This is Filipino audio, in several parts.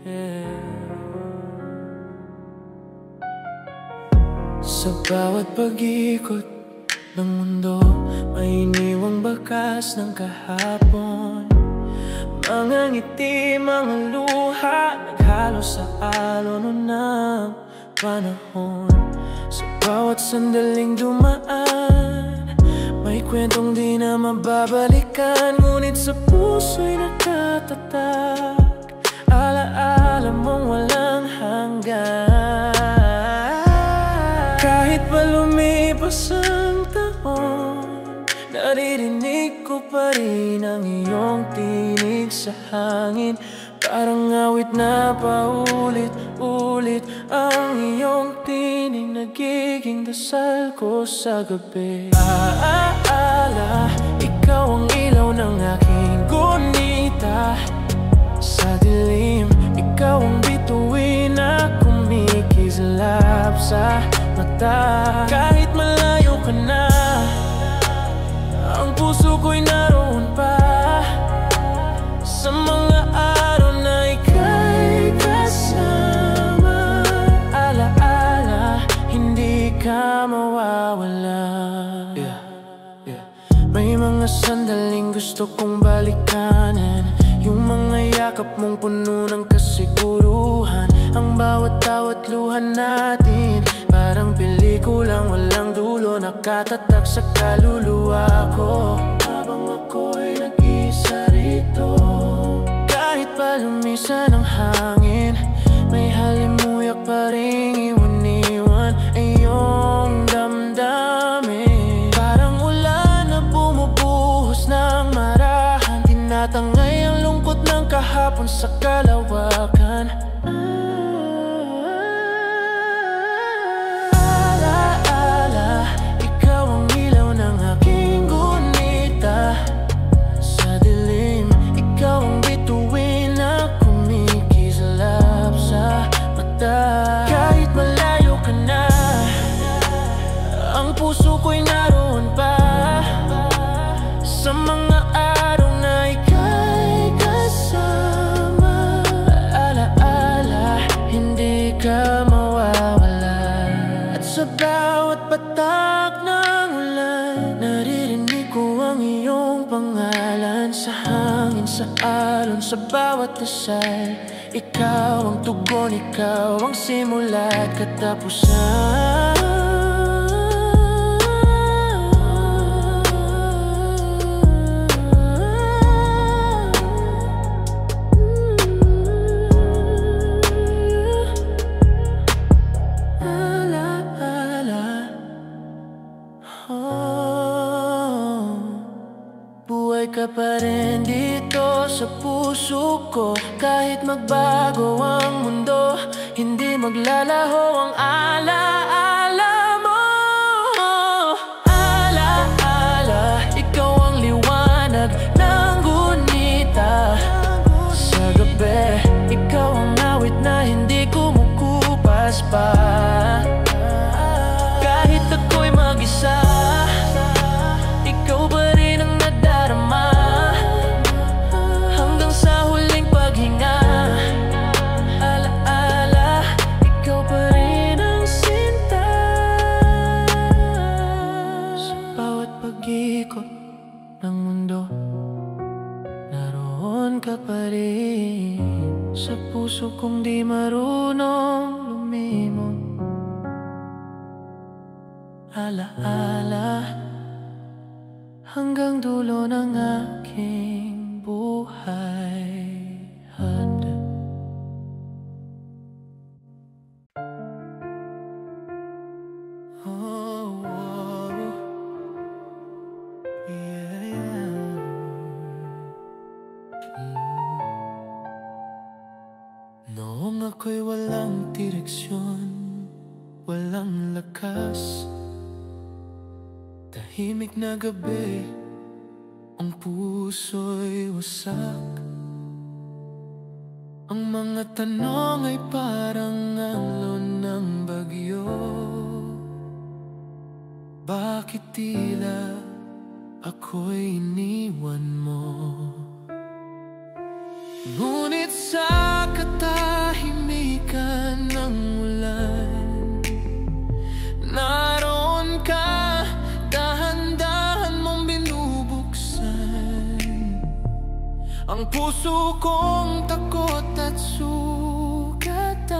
Yeah. Sa bawat pag-ikot ng mundo, may iniwang bakas ng kahapon. Mga ngiti, mga luha, naghalo sa alon ng panahon. Sa bawat sandaling dumaan, may kwentong di na mababalikan. Ngunit sa puso'y nakatatak, alaala mong walang hanggan. Kahit pa lumipas ang taon, naririnig ko pa rin ang iyong tinig sa hangin. Parang awit na paulit-ulit ang iyong tinig, nagiging dasal ko sa gabi. Alaala, ikaw ang ilaw ng aking gunita. Sa dilim, ikaw ang bituin na kumikislap sa mata. Kahit malayo ka na, ang puso ko'y naroon pa. Sa mga araw na ika'y kasama, alaala, hindi ka mawawala. May mga sandaling gusto kong balikanan, yung mga yakap mong puno ng kasiguruhan. Ang bawat tawat luha natin, parang pelikulang walang dulo, nakatatak sa kaluluwa ko. Habang ako'y nag-isa rito, kahit pa lumisan ang hangin, may halimuyak pa ring iwan-iwan ang iyong damdamin. Parang ulan na bumubuhos ng marahan, tinatangay ang lungkot ng kahapon sa kalawakan. Alaala, ikaw ang ilaw ng aking gunita. Sa dilim, ikaw ang bituin na kumikislap sa mata. Kahit malayo ka na, ang puso ko'y naroon pa. Sa mga araw na ika'y kasama, alaala, hindi ka mawawala. At sa bawat patak ng ulan, naririnig ko ang iyong pangalan. Sa hangin, sa alon, sa bawat dasal, ikaw ang tugon, ikaw ang simula at katapusan. Buhay ka pa rin dito sa puso ko. Kahit magbago ang mundo, hindi maglalaho ang alaala mo. Alaala, ikaw ang liwanag ng gunita. Sa gabi, ikaw ang awit na hindi kumukupas pa. Kahit ako'y mag-isa, ikaw pa rin ang nadarama. Hanggang sa huling paghinga, alaala, ikaw pa rin ang sinta. Sa bawat pag-ikot ng mundo, naroon ka pa rin. Sa puso kong di marunong lumimon, alaala, hanggang dulo ng aking buhay. Handa. Oh, oh, yeah. Noong ako'y walang direksyon, walang lakas, tahimik na gabi, ang puso'y wasak. Ang mga tanong ay parang alon ng bagyo. Bakit tila ako'y iniwan mo. Ngunit sa katahimikan ng ulan, naroon ka, dahan-dahan mong binubuksan ang puso kong takot at sugatan.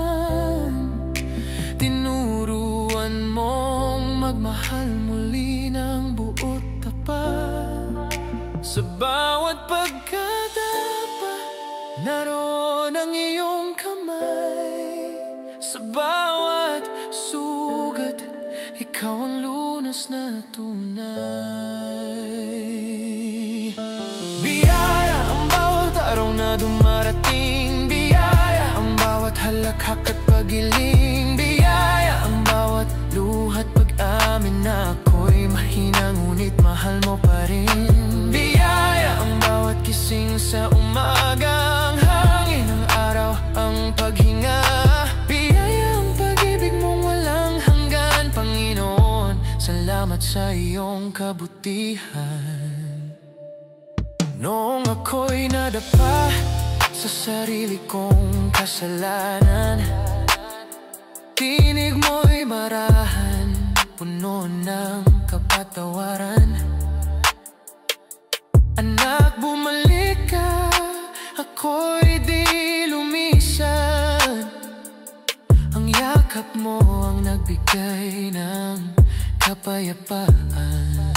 Tinuruan mong magmahal muli ng buot tapat. Sa bawat pagkadapa, naroon ang iyong kamay. Sa bawat sugat, ikaw ang lunas na tunay. Biyaya ang bawat araw na dumarating. Biyaya ang bawat halakhak at pagiling. Biyaya ang bawat luhat pag-amin na ako'y mahina, ngunit mahal mo pa rin. Biyaya ang bawat gising sa umaga, ang hangin ng araw, ang paghinga. Biyaya ang pag-ibig mong walang hanggan. Panginoon, salamat sa iyong kabutihan. Noong ako'y nadapa sa sarili kong kasalanan, tinig mo'y marahan, puno ng kapatawaran. Anak, bumalik ka, ako'y di lumisan. Ang yakap mo ang nagbigay ng kapayapaan.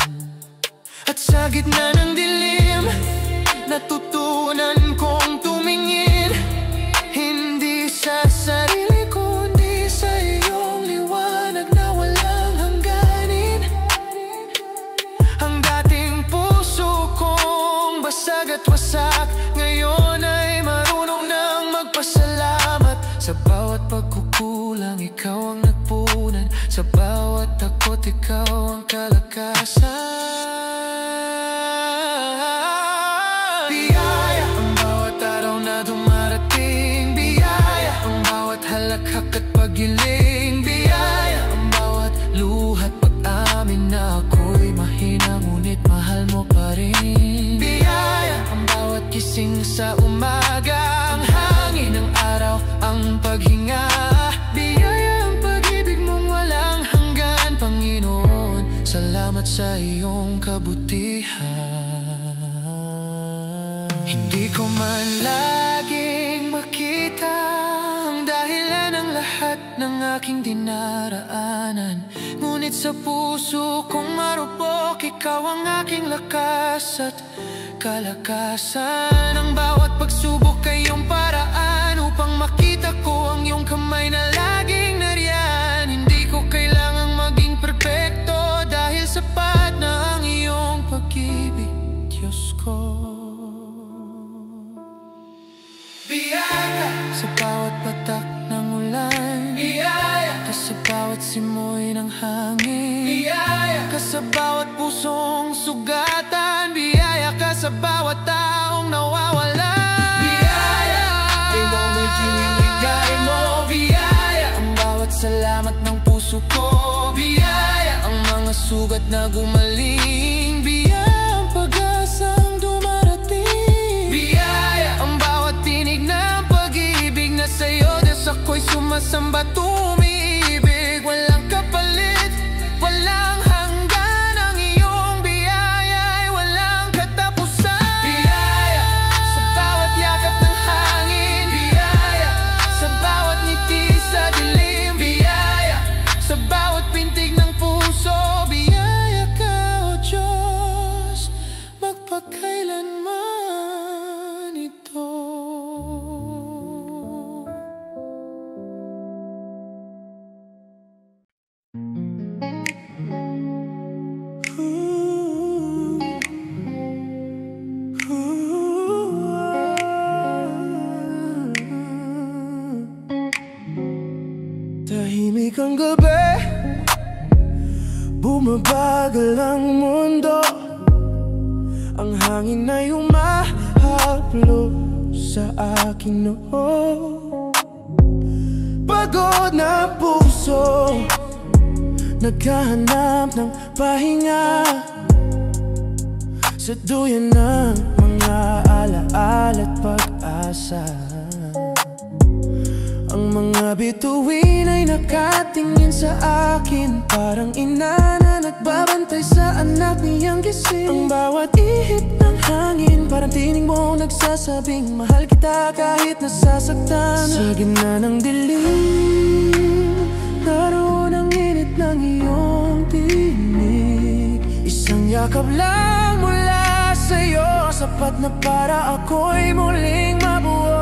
At sa gitna ng dilim, natutunan kong tumingin, hindi sa sarili kundi sa iyong liwanag na walang hangganin. Ang dating puso kong basag at wasak, ngayon ay marunong nang magpasalamat. Sa bawat pagkukulang, ikaw ang nagpunan. Sa bawat takot, ikaw ang kalakasan. Biyaya ang bawat araw na dumarating. Biyaya ang bawat halakhak at pagiling. Biyaya ang bawat luhat pag-amin na ako'y mahina, ngunit mahal mo pa rin. Biyaya ang bawat gising sa umaga, ang hangin ng araw, ang paghinga. Biyaya ang pag-ibig mong walang hanggan. Panginoon, salamat sa iyong kabutihan. Hindi ko man laging makita ang dahilan ng lahat ng aking dinaraanan, ngunit sa puso kong marupok, ikaw ang aking lakas at kalakasan. Ang bawat pagsubok ay iyong paraan upang makita ko ang iyong kamay na laging nariyan. Hindi ko kailangang maging perpekto dahil sapat na ang iyong pag-ibig, Diyos ko. Biyaya sa bawat patak ng ulan. Biyaya ka sa bawat simoy ng hangin. Biyaya ka sa bawat pusong sugatan. Biyaya ka sa bawat taong nawawalan. Biyaya ikaw may tinimigay mo. Biyaya ang bawat salamat ng puso ko. Biyaya ang mga sugat na gumaling. Biyaya ang pag-asang dumarating. Biyaya ang bawat tinig ng pag-ibig na sa'yo, Diyos, ako'y sumasamba, tumiibig. Walang kapalit, walang hanggan. Ang iyong biyaya ay walang katapusan. Biyaya sa bawat yakap ng hangin. Biyaya sa bawat ngiti sa dilim. Biyaya sa bawat pintig ng puso. Biyaya ka, O Diyos, magpakailanman ito. Tahimik ang gabi, bumabagal ang mundo. Ang hangin ay humahaplo sa aking noo. Pagod na puso, naghahanap ng pahinga. Sa duyan ng mga alaala at pag-asa, ang mga bituin ay nakatingin sa akin, parang ina na nagbabantay sa anak niyang gising. Ang bawat ihip ng hangin, parang tinig mo nagsasabing mahal kita kahit nasasaktan. Sa gitna ng dilim, naroon ang init ng iyong tinig. Isang yakap lang mula sa'yo, sapat na para ako'y muling mabuo.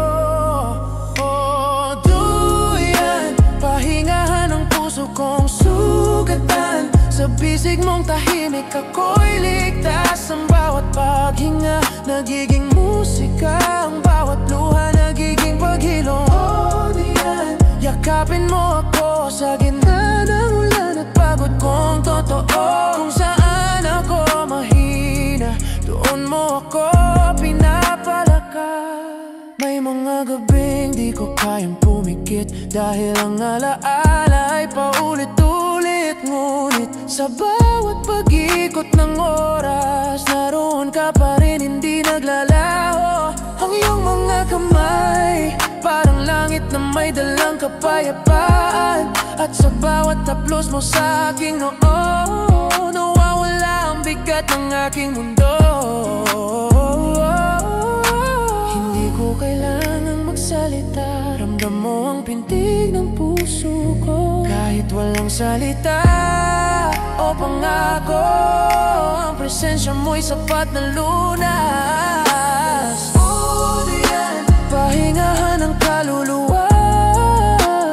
Pahingahan ang puso kong sugatan, sa bisig mong tahimik ako'y ligtas. Ang bawat paghinga nagiging musika, ang bawat luha nagiging paghilom. Oh, diyan, yakapin mo ako sa gitna ng ulan at pagod kong totoo. Kung saan ako mahina, doon mo ako pinapalakas. May mga gabing di ko kayang pumikit, dahil ang alaala ay paulit-ulit. Ngunit sa bawat pag-ikot ng oras, naroon ka pa rin, hindi naglalaho. Ang iyong mga kamay, parang langit na may dalang kapayapaan. At sa bawat haplos mo sa aking noo, nawawala ang bigat ng aking mundo. Kailangang magsalita, ramdam mo ang pintig ng puso ko. Kahit walang salita o pangako, ang presensya mo'y sapat na lunas. Oh, diyan, pahingahan ng kaluluwa,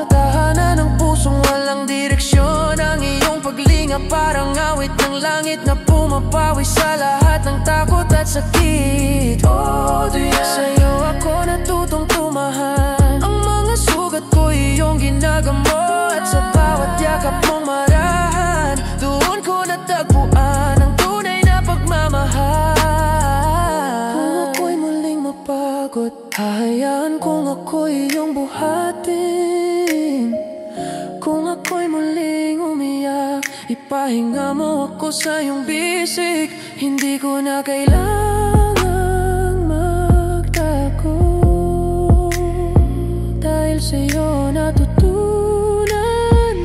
tahanan ng pusong walang direksyon. Ang iyong paglinga parang awit ng langit na pumapawi sa lahat ng takot at sakit. Oh, diyan, sa'yo ako natutong tumahan. Ang mga sugat ko iyong ginagamot, at sa bawat yakap mong marahan, doon ko natagpuan ang tunay na pagmamahal. Kung ako'y muling mapagod, hahayaan kung ako'y iyong buhatin. Kung ako'y muling umiyak, ipahinga mo ako sa iyong bisig. Hindi ko na kailangang magtago, dahil sa'yo natutunan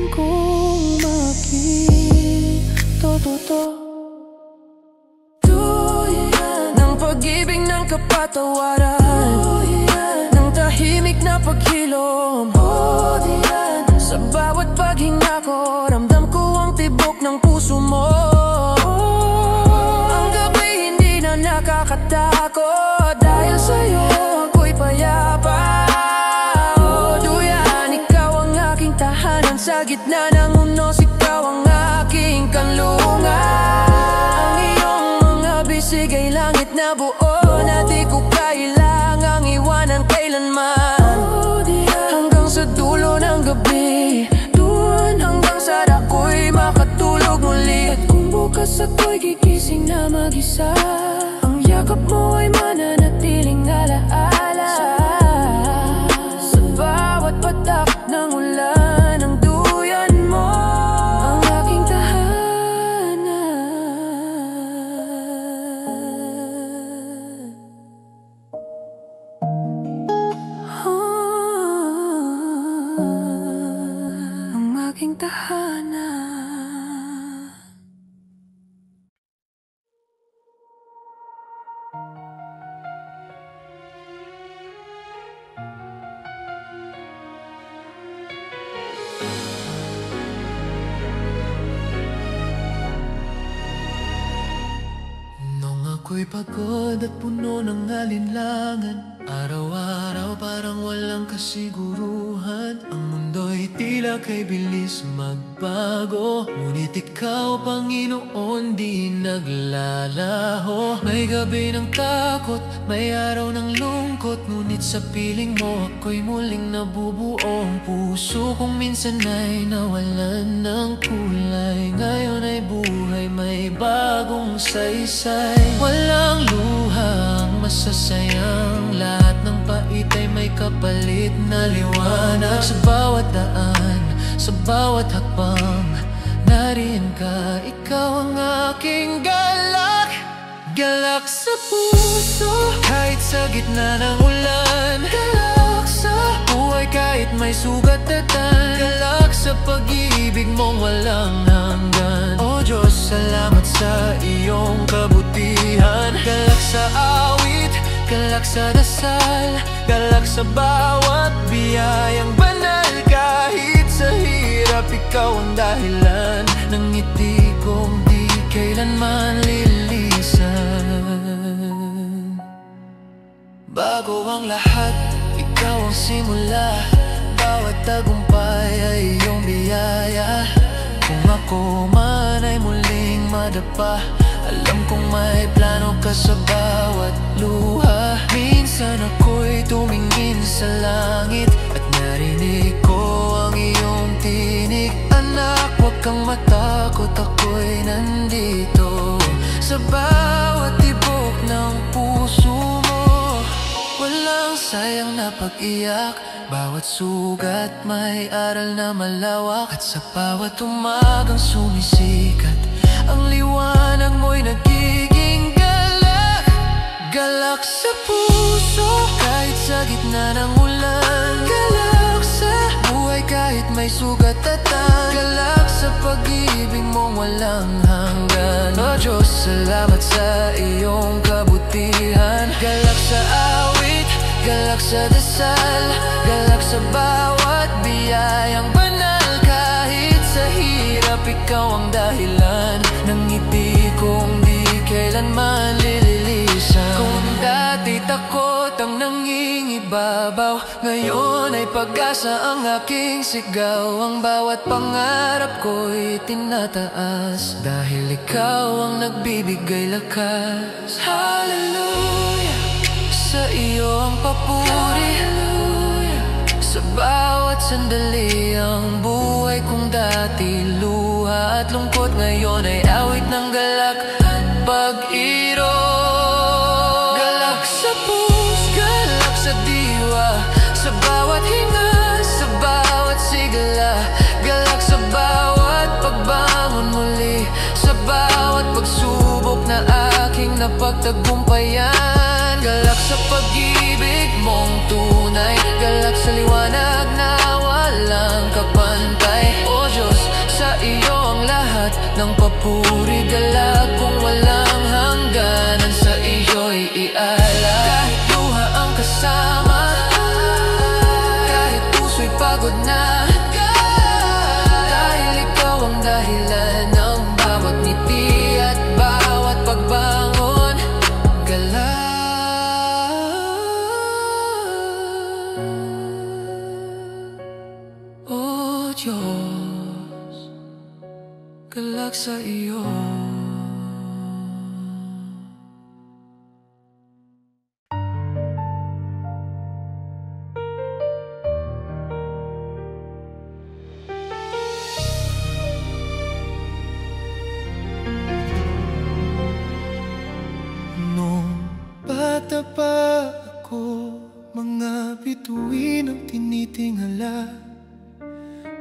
kong makitotoo. Tuyan ng pag-ibig, ng kapatawaran, ng tahimik na paghilom. Oh, diyan, sa bawat paghinga ko, ramdam ko ang tibok ng puso mo. Ang gabi hindi na nakakatakot, dahil sa'yo ako'y payapa. Oh, duyan, ikaw ang aking tahanan, sa gitna ng unos, ikaw ang aking kanlungan. Ang iyong mga bisig ay langit na buo, na di ko kailangang iwanan kailanman. Hanggang sa dulo ng gabi, doon hanggang sa ako'y makatulog muli. At kung bukas ako'y gigising na mag-isa, ang yakap mo ay mananatiling alaala. Sa bawat patak ng ulan, ang duyan mo ang aking tahanan. Ang aking tahanan. Nung ako'y pagod at puno ng alinlangan, araw-araw parang walang kasiguruhan. Ang mundo'y tila kay bilis magbago, ngunit ikaw, Panginoon, di naglalaho. May gabi ng takot, may araw ng lungkot, ngunit sa piling mo ako'y muling nabubuo. Ang puso kong minsan ay nawalan ng kulay, ngayon ay buhay, may bagong saysay. Walang luhang masasayang, lahat ng pait ay may kapalit na liwanag. Sa bawat daan, sa bawat hakbang, nariyan ka, ikaw ang aking galak. Galak sa puso, kahit sa gitna ng ulan. Galak sa buhay kahit may sugatan. Galak sa pag-ibig mong walang hanggan. O Diyos, salamat sa iyong kabutihan. Galak sa awit, galak sa dasal, galak sa bawat biyayang banal. Kahit sa hirap, ikaw ang dahilan ng ngiti kong di kailanman lilisan. Bago ang lahat, ikaw ang simula. Bawat tagumpay ay iyong biyaya. Kung ako man ay muling madapa, alam kong may plano ka sa bawat luha. Minsan ako'y tumingin sa langit at narinig ko ang iyong tinig. Anak, huwag kang matakot, ako'y nandito sa bawat tibok ng puso mo. Walang sayang na pag-iyak, bawat sugat may aral na malawak. At sa bawat umagang sumisikat, ang liwanag mo'y nagiging galak. Galak sa puso, kahit sa gitna ng ulan. Galak sa buhay kahit may sugatan. Galak sa pag-ibig mong walang hanggan. O Diyos, salamat sa iyong kabutihan. Galak sa awit, galak sa dasal, galak sa bawat biyayang banal. Kahit sa hirap, ikaw ang dahilan ng ngiti kong di kailanman lililisan. Kung dati takot ang nangingibabaw, ngayon ay pag-asa ang aking sigaw. Ang bawat pangarap ko'y tinataas, dahil ikaw ang nagbibigay lakas. Hallelujah, sa iyo ang papuri. Sa bawat sandali ang buhay kong dati luha at lungkot, ngayon ay awit ng galak at pag-irog. Galak sa puso, galak sa diwa, sa bawat hinga, sa bawat sigla. Galak sa bawat pagbangon muli, sa bawat pagsubok na aking napagtagumpayan. Galak sa pag-ibig mong tunay, galak sa liwanag na walang kapantay. O Diyos, sa iyo ang lahat ng papuri. Galak kung walang hangganan, sa iyo'y iala. Kahit luha ang kasama, kahit puso'y pagod na, dahil ikaw ang dahilan ng bawat ngiti at bawat pagbangon. Galak, o Diyos, galak sa iyo. Bata pa ako, mga bituin ang tinitingala.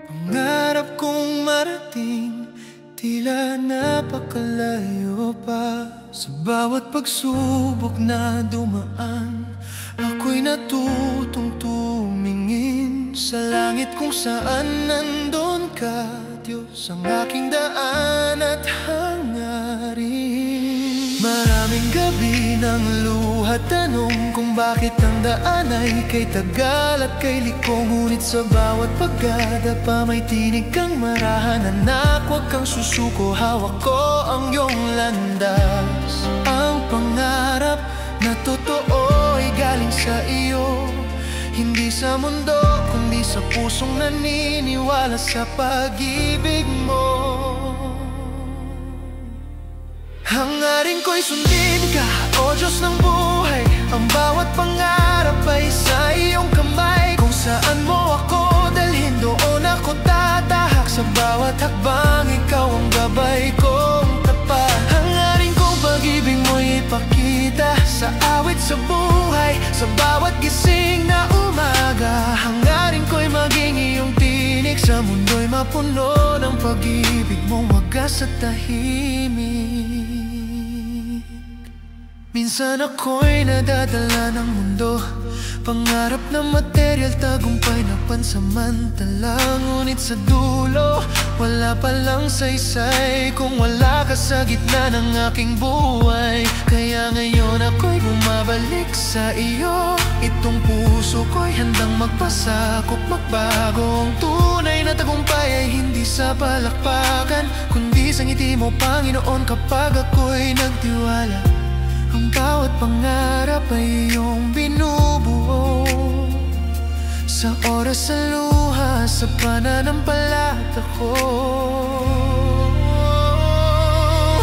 Pangarap kong marating, tila napakalayo pa. Sa bawat pagsubok na dumaan, ako'y natutong tumingin sa langit kung saan nandun ka, Diyos, ang aking daan at hangarin. Maraming gabi ng luha, tanong kung bakit ang daan ay kay tagal at kay liko. Ngunit sa bawat pagdadapa may tinig kang marahan. Anak, huwag kang susuko, hawak ko ang iyong landas. Ang pangarap na totoo ay galing sa iyo, hindi sa mundo kundi sa pusong naniniwala sa pag-ibig mo. Hangarin ko'y sundin ka, o Diyos ng buhay. Ang bawat pangarap ay sa iyong kamay. Kung saan mo ako dalhin, doon ako tatahak. Sa bawat hakbang, ikaw ang gabay kong tapat. Hangarin kong pag-ibig mo'y ipakita sa awit sa buhay, sa bawat gising na umaga. Hangarin ko'y maging iyong tinig, sa mundo'y mapuno ng pag-ibig mong wagas at tahimik. Minsan ako'y nadadala ng mundo, pangarap na material, tagumpay na pansamantala. Ngunit sa dulo, wala palang saysay kung wala ka sa gitna ng aking buhay. Kaya ngayon ako'y bumabalik sa iyo. Itong puso ko'y handang magpasakop, magbago. Ang tunay na tagumpay ay hindi sa palakpakan, kundi sa ngiti mo, Panginoon, kapag ako'y nagtiwala. Ang bawat pangarap ay iyong binubuo, sa oras, sa luha, sa pananampalataya ko.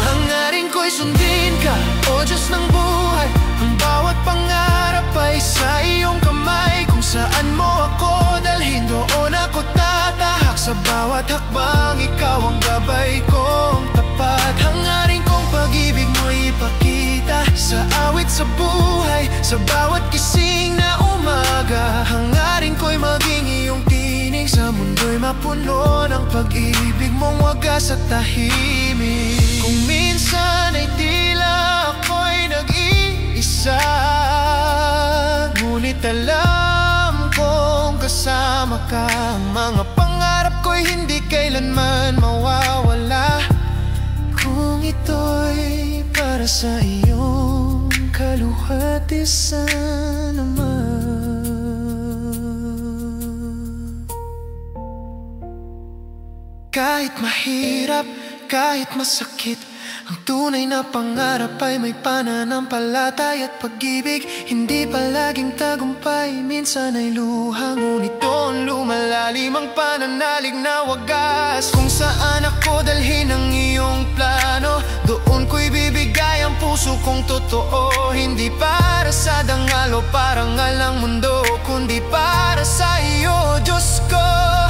Hangarin ko'y sundin ka, O Diyos ng buhay. Ang bawat pangarap ay sa iyong kamay. Kung saan mo ako dalhin, doon ako tatahak. Sa bawat hakbang, ikaw ang gabay kong tapat. Hangarin kong pag-ibig mo ipakita sa awit, sa buhay, sa bawat gising na umaga. Hangarin ko'y maging iyong tinig, sa mundo'y mapuno ng pag-ibig mong wagas at tahimik. Kung minsan ay tila ako'y nag-iisa, ngunit alam kong kasama ka. Ang mga pangarap ko'y hindi kailanman mawawala, kung ito'y para sa iyong kaluhatian naman. Kahit mahirap, kahit masakit, ang tunay na pangarap ay may pananampalataya at pag-ibig. Hindi palaging tagumpay, minsan ay luha, ngunit doon lumalalim ang pananalig na wagas. Kung saan ako dalhin ang iyong plano, doon ko'y bibigay ang puso kong totoo. Hindi para sa dangal o parangal ng mundo, kundi para sa iyo, Diyos ko.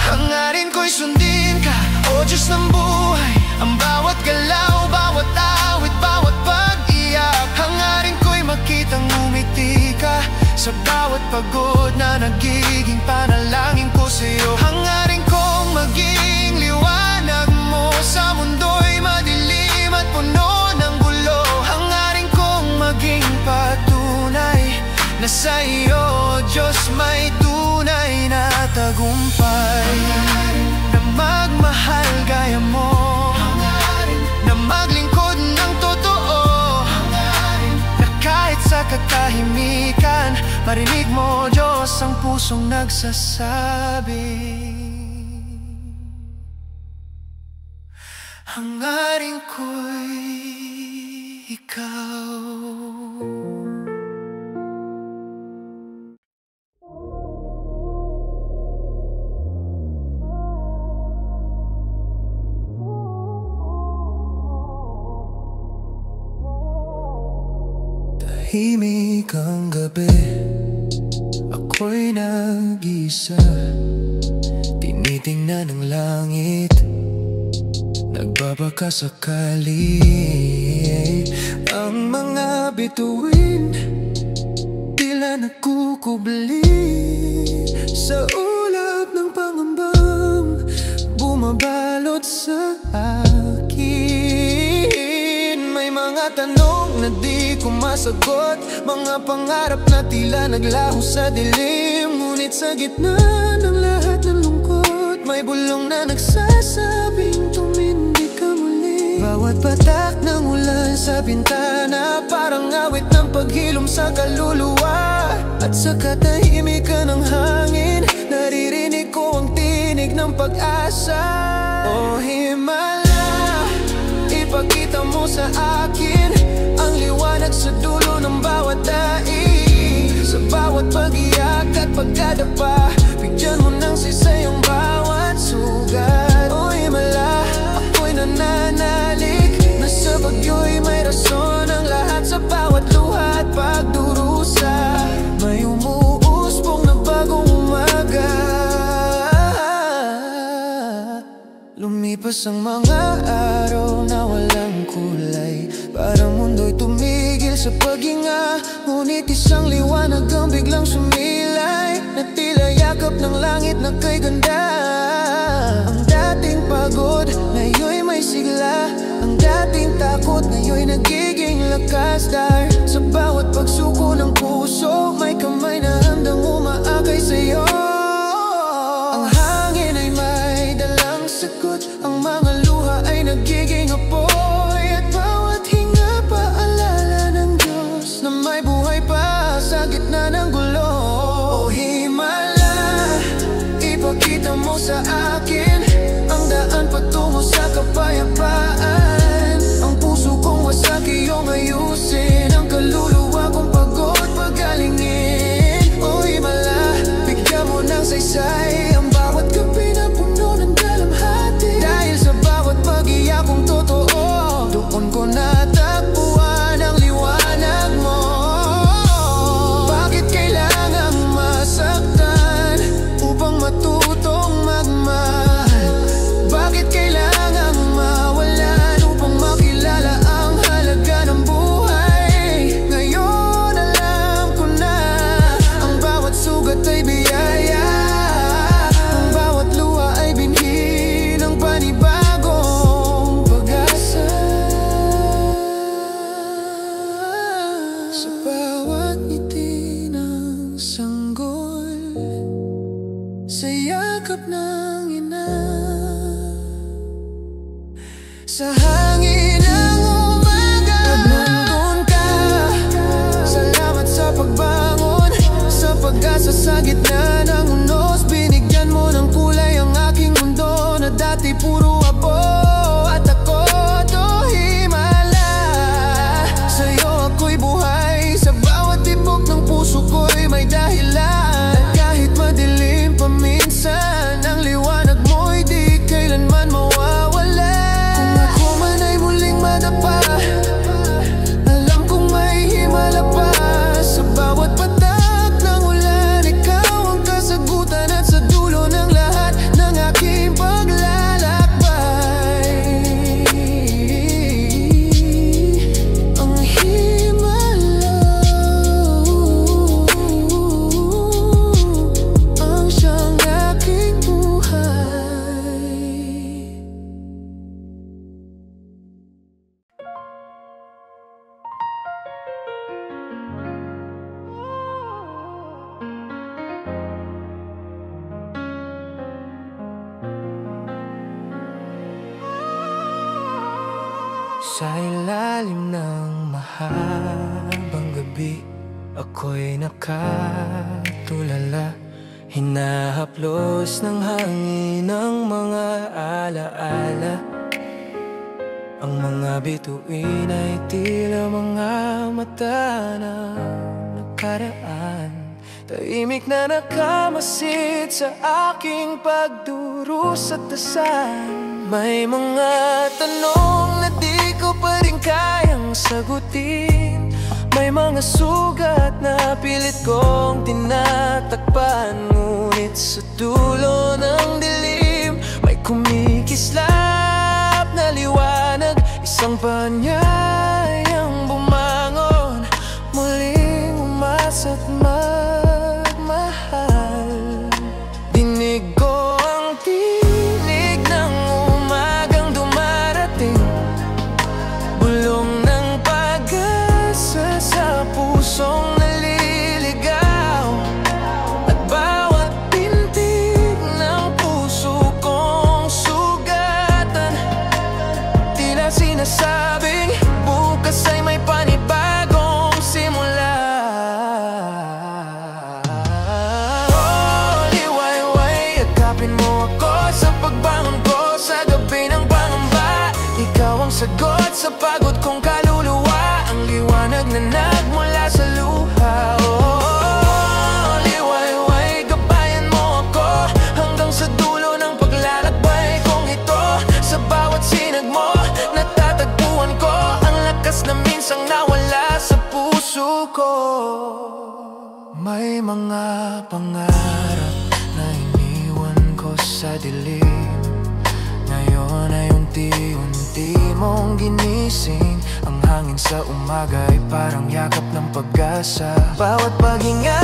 Hangarin ko'y sundin ka, O Diyos ng buhay. Ang bawat galaw, bawat awit, bawat pag-iyak. Hangarin ko'y makitang umiti ka sa bawat pagod na nagiging panalangin ko sa'yo. Hangarin kong maging liwanag mo sa mundo'y madilim at puno ng gulo. Hangarin kong maging patunay na sa iyo, Diyos, may tunay na tagumpay. Na magmahal gaya mo, na maglingkod ng totoo, na kahit sa katahimikan, marinig mo, Diyos, ang pusong nagsasabi. Hangarin ko'y ikaw. Tahimik ang gabi, ako'y nag-isa, tinitingnan ang langit, nagbabaka sakali. Ang mga bituin tila nagkukubli sa ulap ng pangambang bumabalot sa akin. May mga tanong na di ko masagot, mga pangarap na tila naglaho sa dilim. Ngunit sa gitna ng lahat ng lungkot, may bulong na nagsasabing tumindi ka muli. Bawat patak ng ulan sa bintana, parang awit ng paghilom sa kaluluwa. At sa katahimikan ng hangin, naririnig ko ang tinig ng pag-asa. O Himala, ipakita mo sa akin ang liwanag sa dulo ng bawat daig. Sa bawat pag-iyak at pagkadapa, bigyan mo ng sisay ang bawat sugat. O Himala, ako'y nananalig na sa bagyo'y may rason ang lahat. Sa bawat luha at pagdurusa, may umuusbong na bagong umaga. Lumipas ang mga araw na walang kulay, parang mundo'y tumigil sa paghinga. Ngunit isang liwanag ang biglang sumilay, na tila yakap ng langit na kay ganda. Ang dating pagod, ngayon'y may sigla. Ang dating takot, ngayon'y nagiging lakas. Dahil sa Pagsuko ng puso, may kamay na handang umaakay sa'yo. Ang hangin ay may dalang sagot, ang mga luha ay nagiging apoy, at bawat hinga paalala ng Diyos na may buhay pa sa gitna ng gulo. O Himala, ipakita mo sa akin ang daan patungo sa kapayapaan. Ang puso kong wasak, iyong ayusin. Ang kaluluwa kong pagod, pagalingin. O Himala, bigyan mo ng saysay ang bawat gabi na puno ng dalamhati. Dahil sa bawat pag-iyak kong totoo, doon ko natagpuan ang liwanag mo. Bakit kailangang masaktan upang matutong magmahal? Bakit kailangang mawalan upang makilala ang halaga ng buhay? Ngayon alam ko na ang bawat sugat ay biyaya, ang bawat luha ay binhi ng panibagong pag-asa. Sa bawat ngiti ng sanggol, sa yakap ng ina, sa hangin ng umaga, nandun ka. Salamat sa pagbangon, sa pag-asa sa gitna ng unos. Binigyan mo ng kulay ang aking mundo na dati puro abo at takot. O Himala, sa'yo ako'y buhay, sa bawat tibok ng puso ko'y may dahilan. At kahit madilim paminsan, ang liwanag mo'y di kailanman mawawala. Kung ako man ay muling madapa, alam kong may himala pa. Sa bawat patak ng ulan, ikaw ang kasagutan, at sa dulo ng lahat ng aking paglalakbay, ang himala ang siyang aking buhay. Sa ilalim ng mahabang gabi, ako'y nakatulala. Hinahaplos ng hangin ng mga alaala. Ang mga bituin ay tila mga mata na nakaraan. Tahimik na nakamasid sa aking pagdurusa at dasal. May mga tanong na di ko pa rin kayang sagutin. May mga sugat na pilit kong tinatakpan. Ngunit sa dulo ng dilim, may kumikislap na liwanag. Isang panyayang bumangon, muling umasa't magmahal. Dinig ko ang tinig ng umagang dumarating, bulong ng pag-asa sa pusong naliligaw. At bawat pintig ng puso kong sugatan, tila sinasabing bukas ay may panibagong simula. Oh, liwayway, yakapin mo ako sa pagbangon ko sa gabi ng pangamba. Ikaw ang sagot sa pagod kong kaluluwa, ang liwanag na nagmula sa luha. Oh, liwayway, gabayan mo ako hanggang sa dulo ng paglalakbay kong ito. Sa bawat sinag mo, natatagpuan ko ang lakas na minsang nawala sa puso ko. May mga pangarap na iniwan ko sa dilim, ngayon ay unti-unti mong ginising. Ang hangin sa umaga ay parang yakap ng pag-asa. Bawat paghinga,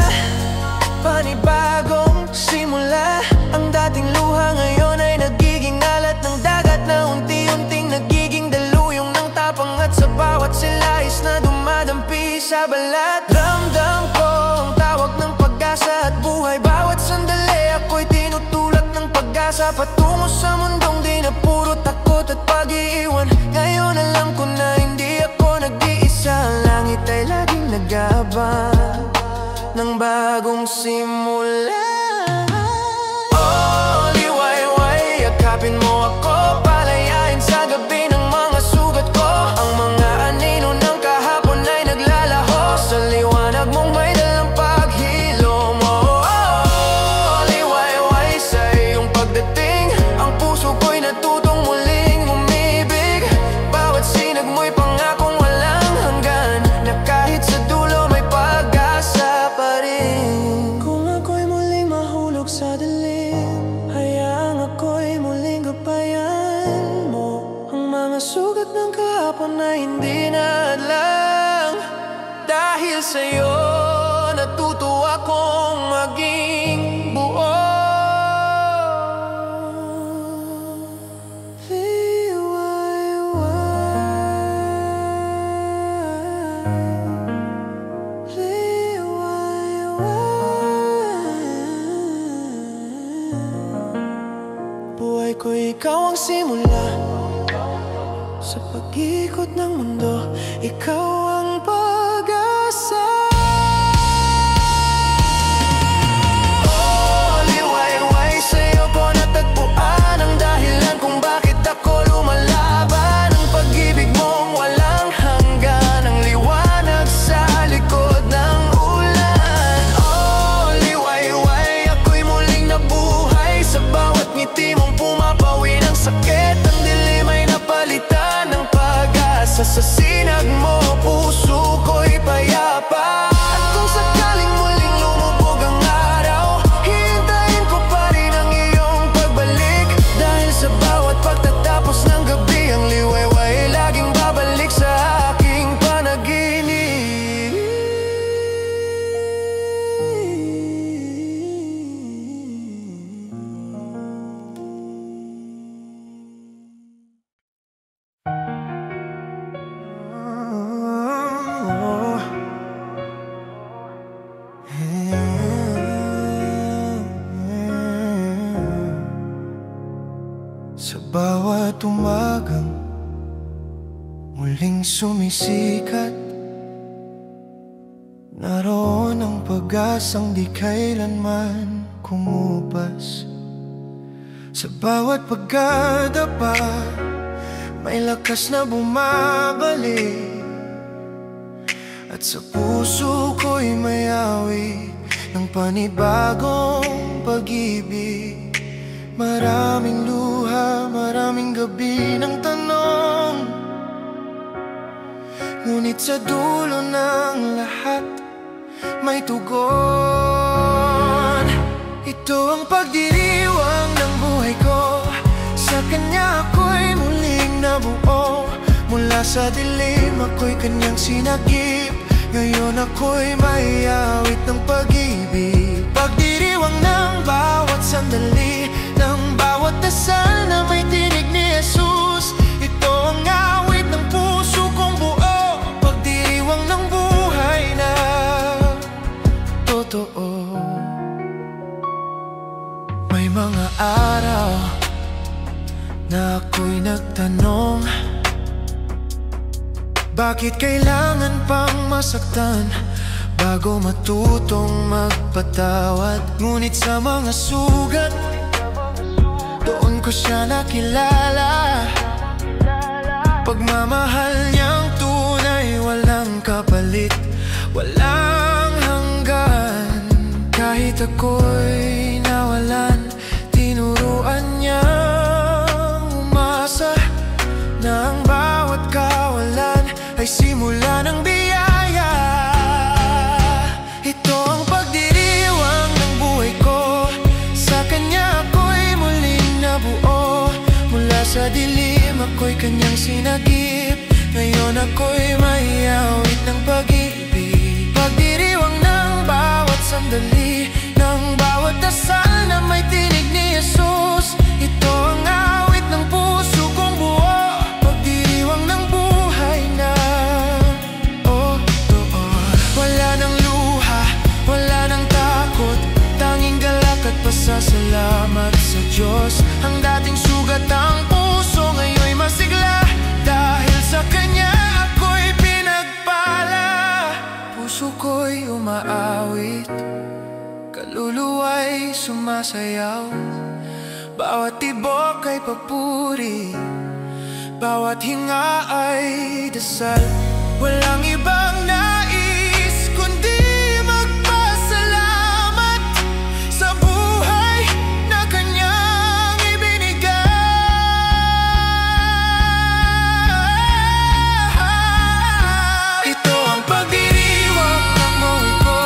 panibagong simula. Ang dating luha ngayon ay nagiging alat ng dagat na unti-unting nagiging daluyong ng tapang. At sa bawat silais na dumadampi sa sa balat. Ramdam ko ang tawag ng pag-asa at buhay. Bawat sandali ako'y tinutulak ng pag-asa patungo sa mundong di na puro takot at pag-iiwan. Ngayon alam ko na hindi ako nag-iisa. Ang langit ay laging nag-aabang ng bagong simula. Oh, liwayway, yakapin mo ako, palayain sa gabi ng mga sugat ko. Ang mga anino ng kahapon ay naglalaho sa liwanag mong may dalang paghilo mo. Oh, liwayway, sa iyong pagdating ang puso ko'y natutong muling umibig. Bawat sinag mo'y pangakong walang hanggan, na kahit sa dulo may pag-asa pa rin. Kung ako'y muling mahulog sa dilim, hayaang ako'y muling gabayan mo. Ang mga sugat ng kahapon ay hindi na hadlang. Dahil sa'yo natuto akong maging buo. Buhay ko ikaw ang simula sa pag-ikot ng mundo. Ikaw ang pag-asa. Oh, liwayway, sa'yo ko natagpuan ang dahilan kung bakit ako lumalaban. Ang pag-ibig mong walang hanggan, ang liwanag sa likod ng ulan. Oh, liwayway, ako'y muling nabuhay sa bawat ngiti mong pumapawi ng sakit. Ang dilim ay napalitan ng pag-asa. Sa sinag mo, puso ko'y payapa. At kung sakaling muling lumubog ang araw, hihintayin ko pa rin ang iyong pagbalik. Dahil sa bawat pagtatapos ng gabi, ang liwayway ay laging babalik sa aking panaginip. Sa bawat umagang muling sumisikat, naroon ang pag-asang di kailanman kumupas. Sa bawat pagkadapa, may lakas na bumabalik. At sa puso ko'y mayawi ng panibagong pag-ibig. Maraming luha, maraming gabi ng tanong, ngunit sa dulo ng lahat may tugon. Ito ang pagdiriwang ng buhay ko, sa kanya ako'y muling nabuo. Mula sa dilim ako'y kanyang sinagip, ngayon ako'y may awit ng pag-ibig. Pagdiriwang ng bawat sandali, ng bawat dasal na may tinig ni Jesus. Ito ang awit ng puso kong buo, pagdiriwang ng buhay na totoo. May mga araw na ako'y nagtanong, bakit kailangan pang masaktan bago matutong magpatawad? Ngunit sa mga sugat, doon ko siya nakilala. Pagmamahal niyang tunay, walang kapalit, walang hanggan. Kahit ako'y nawalan, tinuruan niyang umasa na ang bawat kawalan ay simula ng biyaya. Ito ang pagdiriwang ng buhay ko, sa kanya ako'y muling nabuo. Mula sa dilim ako'y kanyang sinagip, ngayon ako'y may awit ng pag-ibig. Pagdiriwang ng bawat sandali, ng bawat dasal na may tinig ni Jesus. Ito ang awit ng puso kong buo, pagdiriwang ng buhay na totoo. sumasayaw. Bawat tibok ay papuri, bawat hinga ay dasal. Walang ibang nais kundi magpasalamat sa buhay na kanyang ibinigay. Ito ang pagdiriwang ng buhay ko,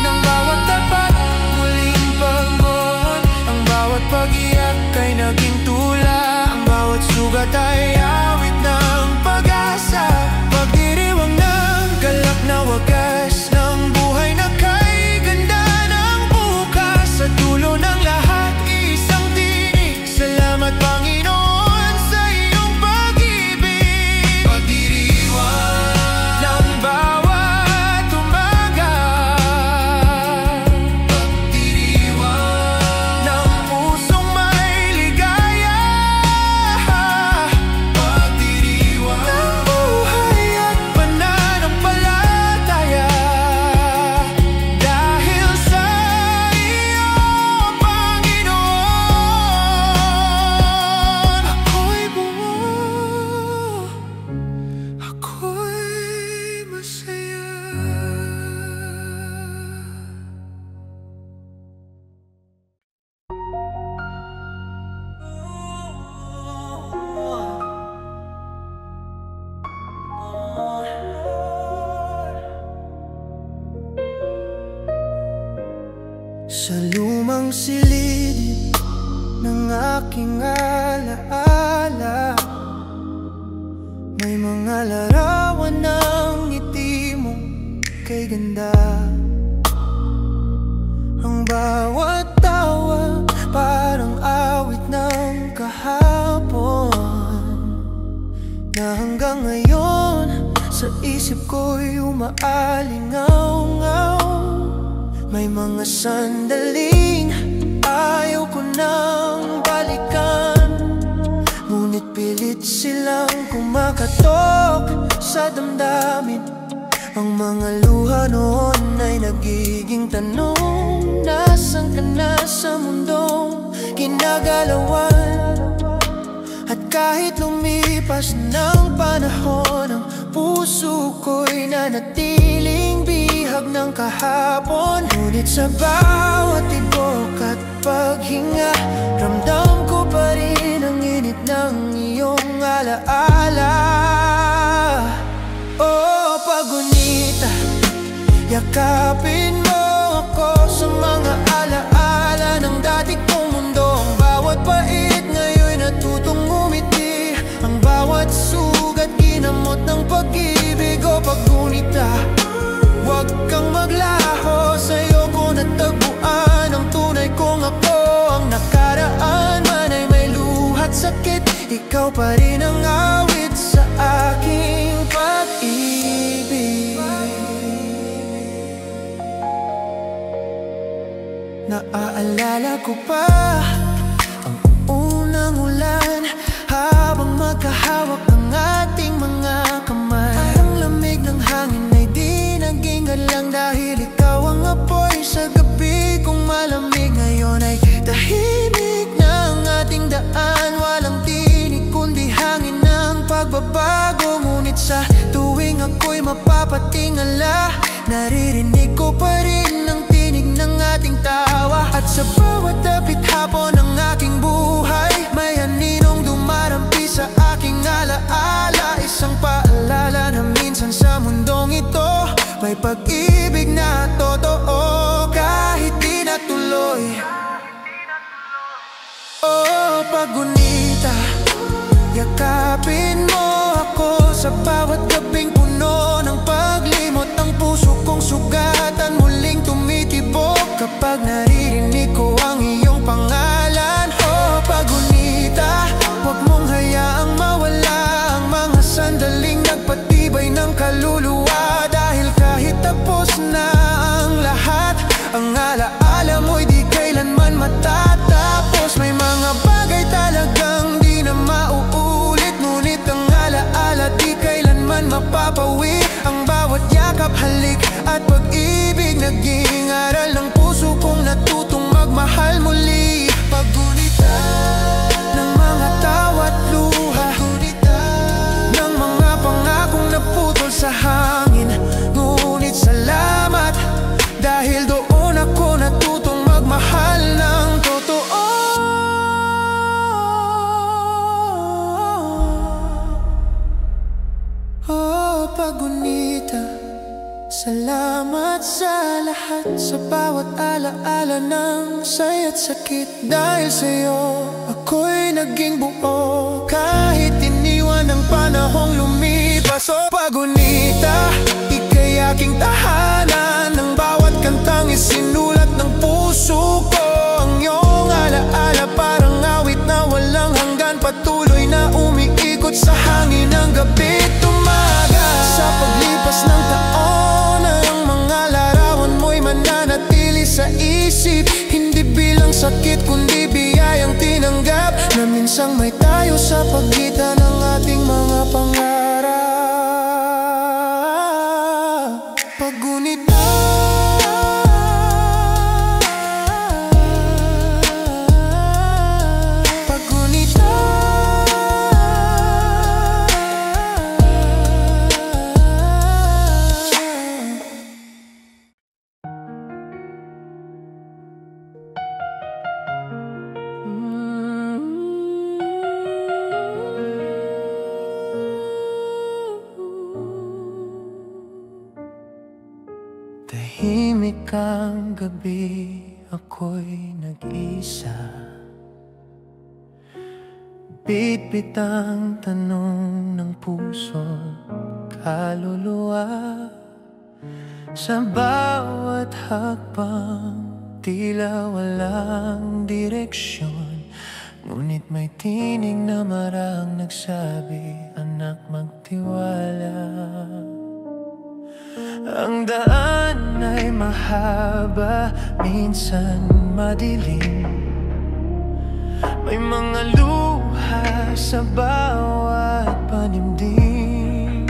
ng bawat tapat muling pagbuhat. Ang bawat pag-iyak ay naging tula, ang bawat sugat ay awit ng pag-asa. Pagdiriwang ng galak na wagas ng buhay na kay ganda ng bukas. Sa dulo ng lahat, isang tinig, salamat Panginoon sa iyong pag-ibig. Pagdiriwang ng bawat umaga, pagdiriwang ng pusong may ligaya, pagdiriwang ng buhay at pananampalataya. Dahil sa iyo, Panginoon, ako'y buo, ako'y masaya. Sa lumang silid ng aking alaala, may mga larawan ng ngiti mo kay ganda. Ang bawat tawa parang awit ng kahapon, na hanggang ngayon sa isip ko'y umaalingaw-ngaw. May mga sandaling ayaw ko nang balikan, ngunit pilit silang kumakatok sa damdamin. Ang mga luha noon ay nagiging tanong, nasan ka na sa mundong ginagalawan? At kahit lumipas ng panahon, ang puso ko'y nanatiling bihag ng kahapon. Ngunit sa bawat tibok at paghinga, ramdam ko pa rin ang init ng iyong alaala. Oh, pag-unita, yakapin mo ako sa mga alaala ng dati kong mundo. Ang bawat pait ngayon'y natutong umiti, ang bawat sugat ginamot ng pag-ibig. O pag-unita, huwag kang maglaho, sa'yo ko natagpuan ang tunay kong ako. Ang nakaraan man ay may luhat sakit, ikaw pa rin ang awit sa aking pag-ibig. Naaalala ko pa ang unang ulan, habang magkahawak ang ating mga kamay. Ang lamig ng hangin ay di naging hadlang, dahil ikaw ang apoy sa gabi kong malamig. Ngayon ay tahimik na ang ating daan, walang tinig kundi hangin ng pagbabago. Ngunit sa tuwing ako'y mapapatingala, naririnig ko pa rin ang tinig ng ating tawa. At sa bawat dapit hapon ng aking buhay, may aninong dumarampi sa aking alaala. Isang paalala na minsan sa mundong ito may pag-ibig na totoo, kahit di natuloy. Oh, pag-unita, yakapin mo ako sa bawat gabing puno ng paglimot. Ang puso kong sugatan muling tumitibok kapag naririnig ko ang iyong pangalan. Oh, pag-unita, huwag mong hayaang mawala ang mga sandaling nagpatibay ng kaluluwa. Dahil kahit tapos na ang lahat, ang alaala mo'y di kailanman matatapos. May mga bagay talagang di na mauulit, ngunit ang alaala di kailanman mapapawi. Ang bawat yakap, halik at pag-ibig, naging aral ng puso kong natutong magmahal. magmahal muli. Paggunita ng mga tawa't luha, paggunita ng mga pangakong naputol sa hangin. Ngunit salamat, dahil doon ako natutong magmahal ng totoo. Oh, Paggunita, salamat sa lahat, sa bawat alaala ng saya't sakit. Dahil sa'yo, ako'y naging buo, kahit iniwan ng panahong lumipas. Oh, Paggunita, ika'y aking tahanan, ng bawat kantang isinulat ng puso ko. Ang iyong alaala parang awit na walang hanggan, patuloy na umiikot sa hangin ng gabi't umaga. Sa paglipas ng taon, ang mga larawan mo'y mananatili sa isip. Hindi bilang sakit kundi biyayang tinanggap, na minsang may tayo sa pagitan ng ating mga pangarap. Paggunita, paggunita, tahimik ang gabi, ako'y nag-isa. Bitbit ang tanong ng puso, kaluluwa. Sa bawat hakbang, tila walang direksyon. Ngunit may tinig na marang nagsabi, anak, magtiwala. Ang daan ay mahaba, minsan madilim. May mga luha sa bawat panimdim.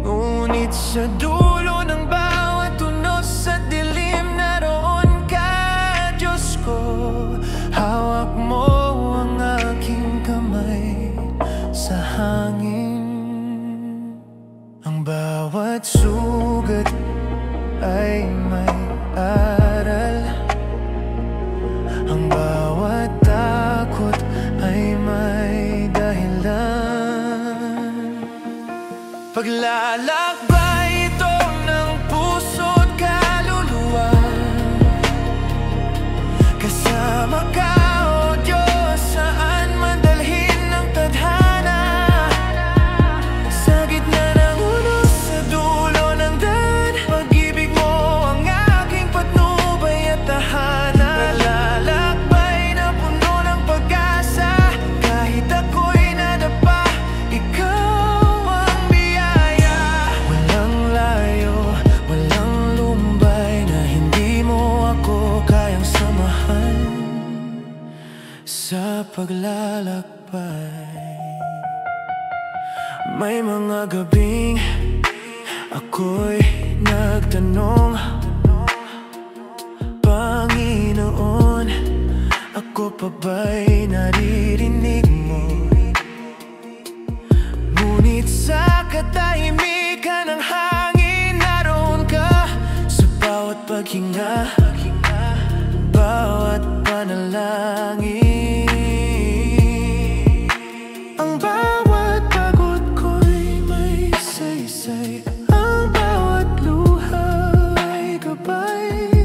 Ngunit sa dulo ng bawat tunos at dilim, naroon ka, Diyos ko. Hawak mo ang aking kamay sa hangin. Ang bawat sugat ay may aral, ang bawat takot ay may dahilan. Paglalakbay ito ng puso't kaluluwa, kasama ka, O Diyos, saan man dalhin ng tadhana. Sa gitna ng unos, sa dulo ng daan, pag-ibig mo ang aking patnubay at tahanan. Paglalakbay na puno ng pag-asa, kahit ako'y nadapa, ikaw ang biyaya. Walang layo, walang lumbay na hindi mo ako kayang samahan sa paglalakbay. May mga gabing ako'y nagtanong, Panginoon, ako pa ba'y naririnig mo? Ngunit sa katahimikan ng hangin, naroon ka sa bawat paghinga, bawat panalangin. Ang bawat pagod ko'y may saysay, ang bawat luha ay gabay.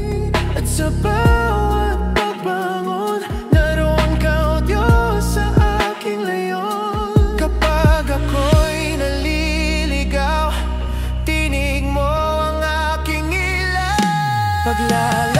At sa bawat pagbangon, naroon ka, O Diyos, sa aking layon. Kapag ako'y naliligaw, tinig mo ang aking ilaw. Paglalakbay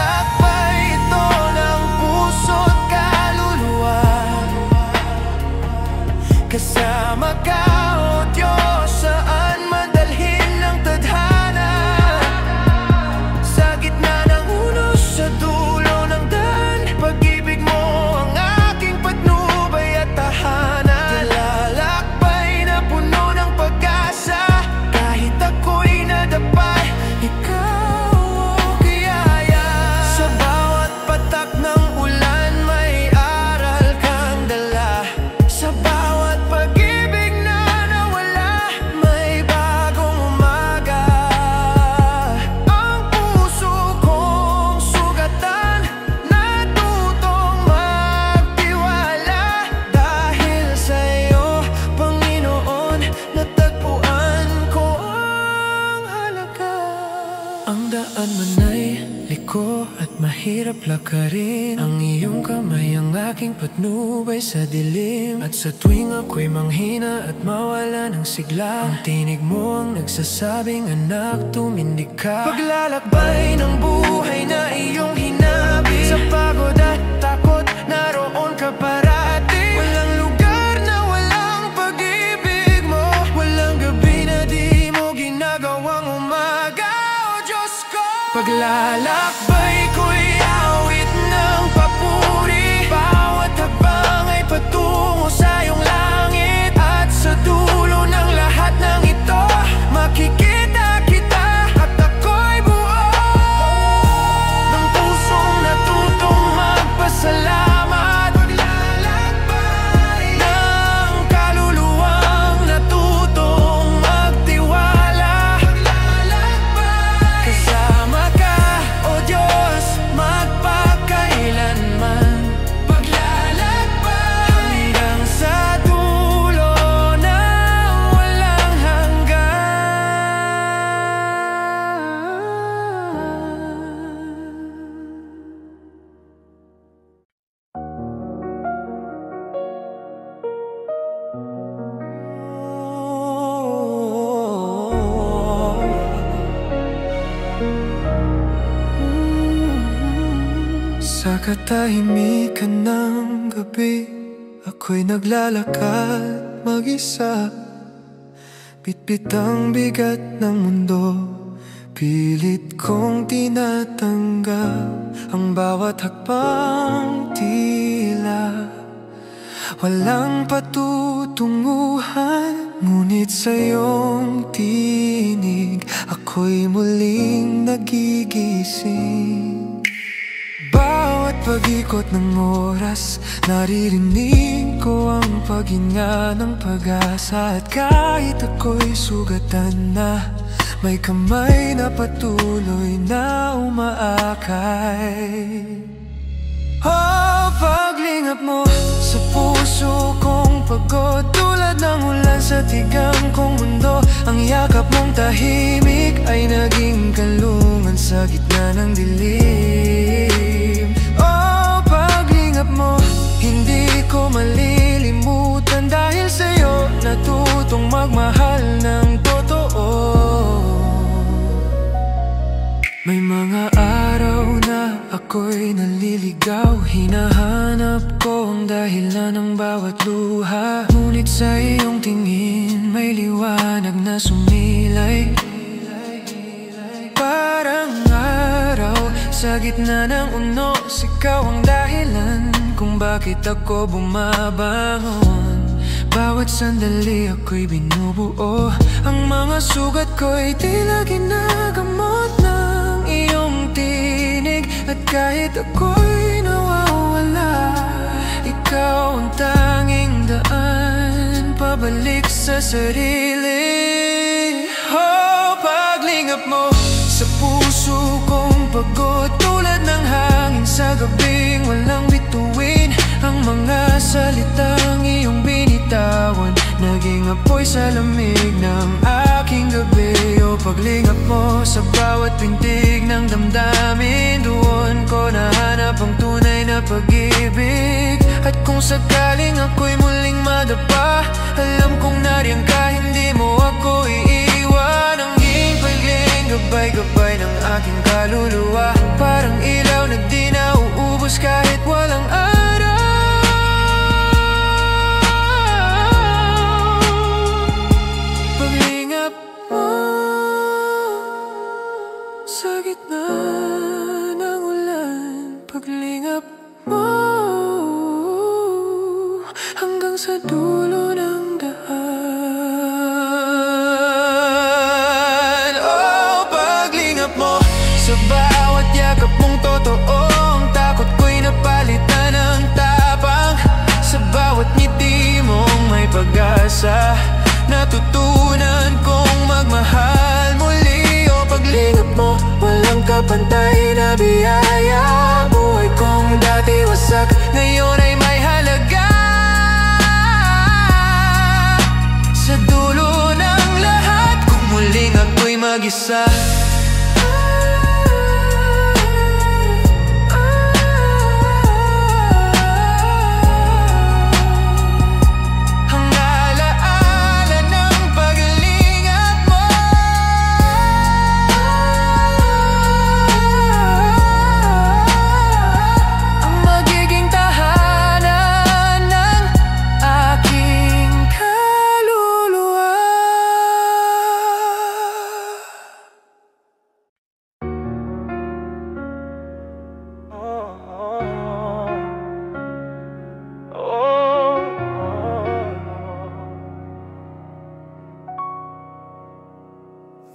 mahirap lakarin. Ang iyong kamay ang aking patnubay sa dilim. At sa tuwing ako'y manghina at mawala ng sigla, ang tinig mo ang nagsasabing, anak, tumindig ka. Paglalakbay ng buhay na iyong hinabi, sa pagod at takot, naroon ka parati. Walang lugar na walang pag-ibig mo, walang gabi na di mo ginagawang umaga. O Diyos ko, paglalakbay ko'y awit ng papuri. Bawat habang ay patungo sa iyong langit. At sa dulo ng lahat ng ito, makikita kita at ako'y buo ng pusong natutong magpasalamat. Paglalakbay ng kaluluwang natutong magtiwala. Paglalakbay kasama ka, O Diyos, magpakailanman. Paglalakbay hanggang sa dulo ng walang hanggan. Sa katahimikan ng gabi, ako'y naglalakad mag-isa. Bitbit ang bigat ng mundo, pilit kong tinatanggap. Ang bawat hakbang tila walang patutunguhan, ngunit sa iyong tinig ako'y muling nagigising. Bawat pag-ikot ng oras, naririnig ko ang paghinga ng pag-asa. At kahit ako'y sugatan na, may kamay na patuloy na umaakay. Oh, paglingap mo sa puso kong pagod, tulad ng ulan sa tigang kong mundo. Ang yakap mong tahimik ay naging kanlungan sa gitna ng dilim. Oh, paglingap mo, hindi ko malilimutan, dahil sa'yo natutong magmahal ng totoo. May mga araw na ako'y naliligaw, hinahanap ko ang dahilan ng bawat luha. Ngunit sa iyong tingin may liwanag na sumilay, parang araw sa gitna ng unos. Ikaw ang dahilan kung bakit ako bumabangon. Bawat sandali ako'y binubuo, ang mga sugat ko'y tila ginagamot ng iyong tinig. At kahit ako'y nawawala, ikaw ang tanging daan pabalik sa sarili. Oh, paglingap mo sa puso kong pagod, tulad ng hangin sa gabing walang bituin. Ang mga salitang iyong binitawan, naging apoy sa lamig ng aking gabi. O paglingap mo sa bawat pintig ng damdamin, doon ko nahanap ang tunay na pag-ibig. At kung sakaling ako'y muling madapa, alam kong nariyan ka, hindi mo ako iiwan. Ang iyong pagling gabay-gabay ng aking kaluluwa, parang ilaw na di nauubos kahit walang araw. Paglingap mo sa gitna ng ulan, paglingap mo hanggang sa dulo ng daan. Oh, paglingap mo sa bawat yakap mong totoo, ang takot ko'y napalitan ng tapang. Sa bawat ngiti mong may pag-asa, natutunan kong magmahal muli. O paglingap mo, walang kapantay na biyaya. Buhay kong dati wasak, ngayon ay may halaga. Sa dulo ng lahat, kung muling ako'y mag-isa,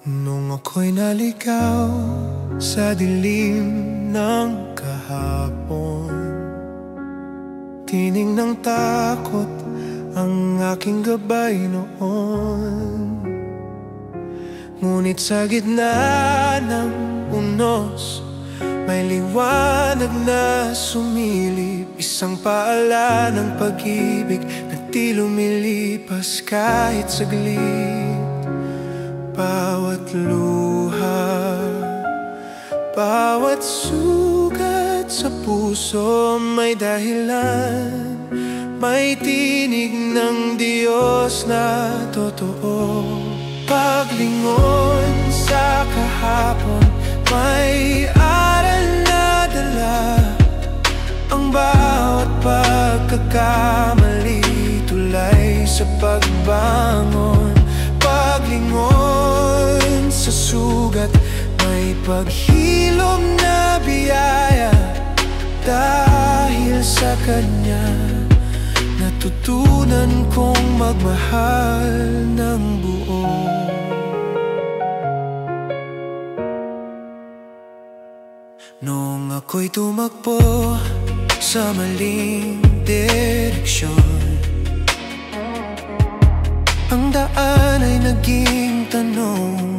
Nung ako'y naligaw sa dilim ng kahapon, tining ng takot ang aking gabay noon. Ngunit sa gitna ng unos, may liwanag na sumilip, isang paala ng pag-ibig na di lumilipas kahit saglit. Bawat luha, bawat sugat sa puso may dahilan, may tinig ng Diyos na totoo. Paglingon sa kahapon, may aral na dala, ang bawat pagkakamali tulay sa pagbangon. Paglingon sa sugat, may paghilom na biyaya, dahil sa Kanya natutunan kong magmahal ng buo. Noong ako'y tumakbo sa maling direksyon, ang daan ay naging tanong,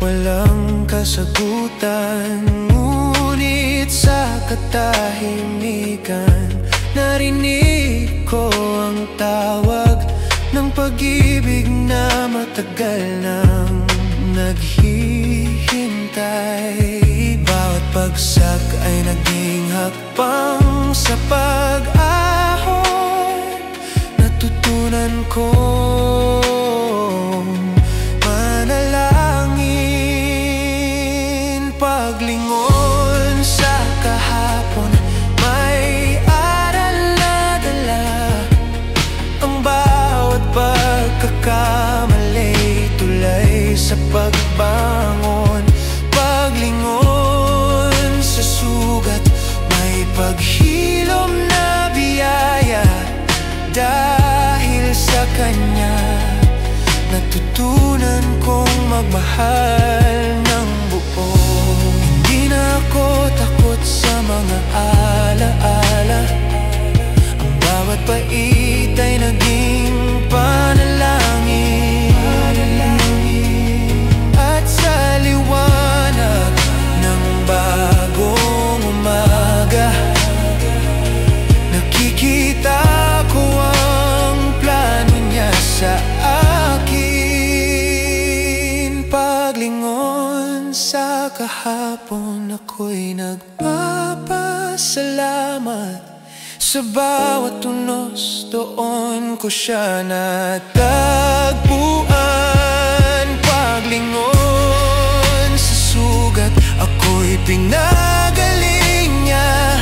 walang kasagutan. Ngunit sa katahimikan, narinig ko ang tawag ng pag-ibig na matagal nang naghihintay. Bawat bagsak ay naging hakbang sa pag-ahon, natutunan kong manalangin. Paglingon sa kahapon, may aral na dala, ang bawat pagkakamali tulay sa pagbangon. Paglingon sa sugat, may paghilom na biyaya, dahil sa Kanya natutunan kong magmahal ng buo. Hindi na ako takot sa mga alaala, ang bawat pait ay naging panalangin. At sa liwanag ng bagong umaga, nakikita ko ang plano Niya sa akin. Paglingon sa kahapon, ako'y nagpapasalamat. Sa bawat tunos, doon ko Siya natagpuan. Paglingon sa sugat, ako'y pinagaling Niya.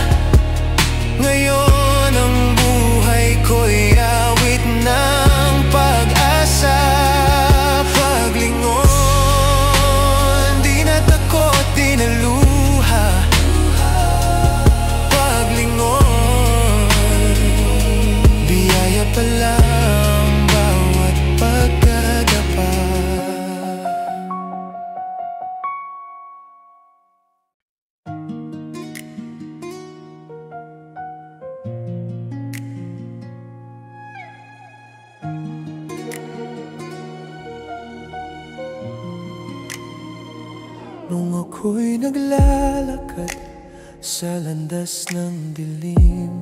Ngayon ang buhay ko'y awit ng pag-asa. Paglingon, di na takot, di na luha. Paglingon, biyaya pala ang bawat pagkadapa. Nung ako'y naglalakad sa landas ng dilim,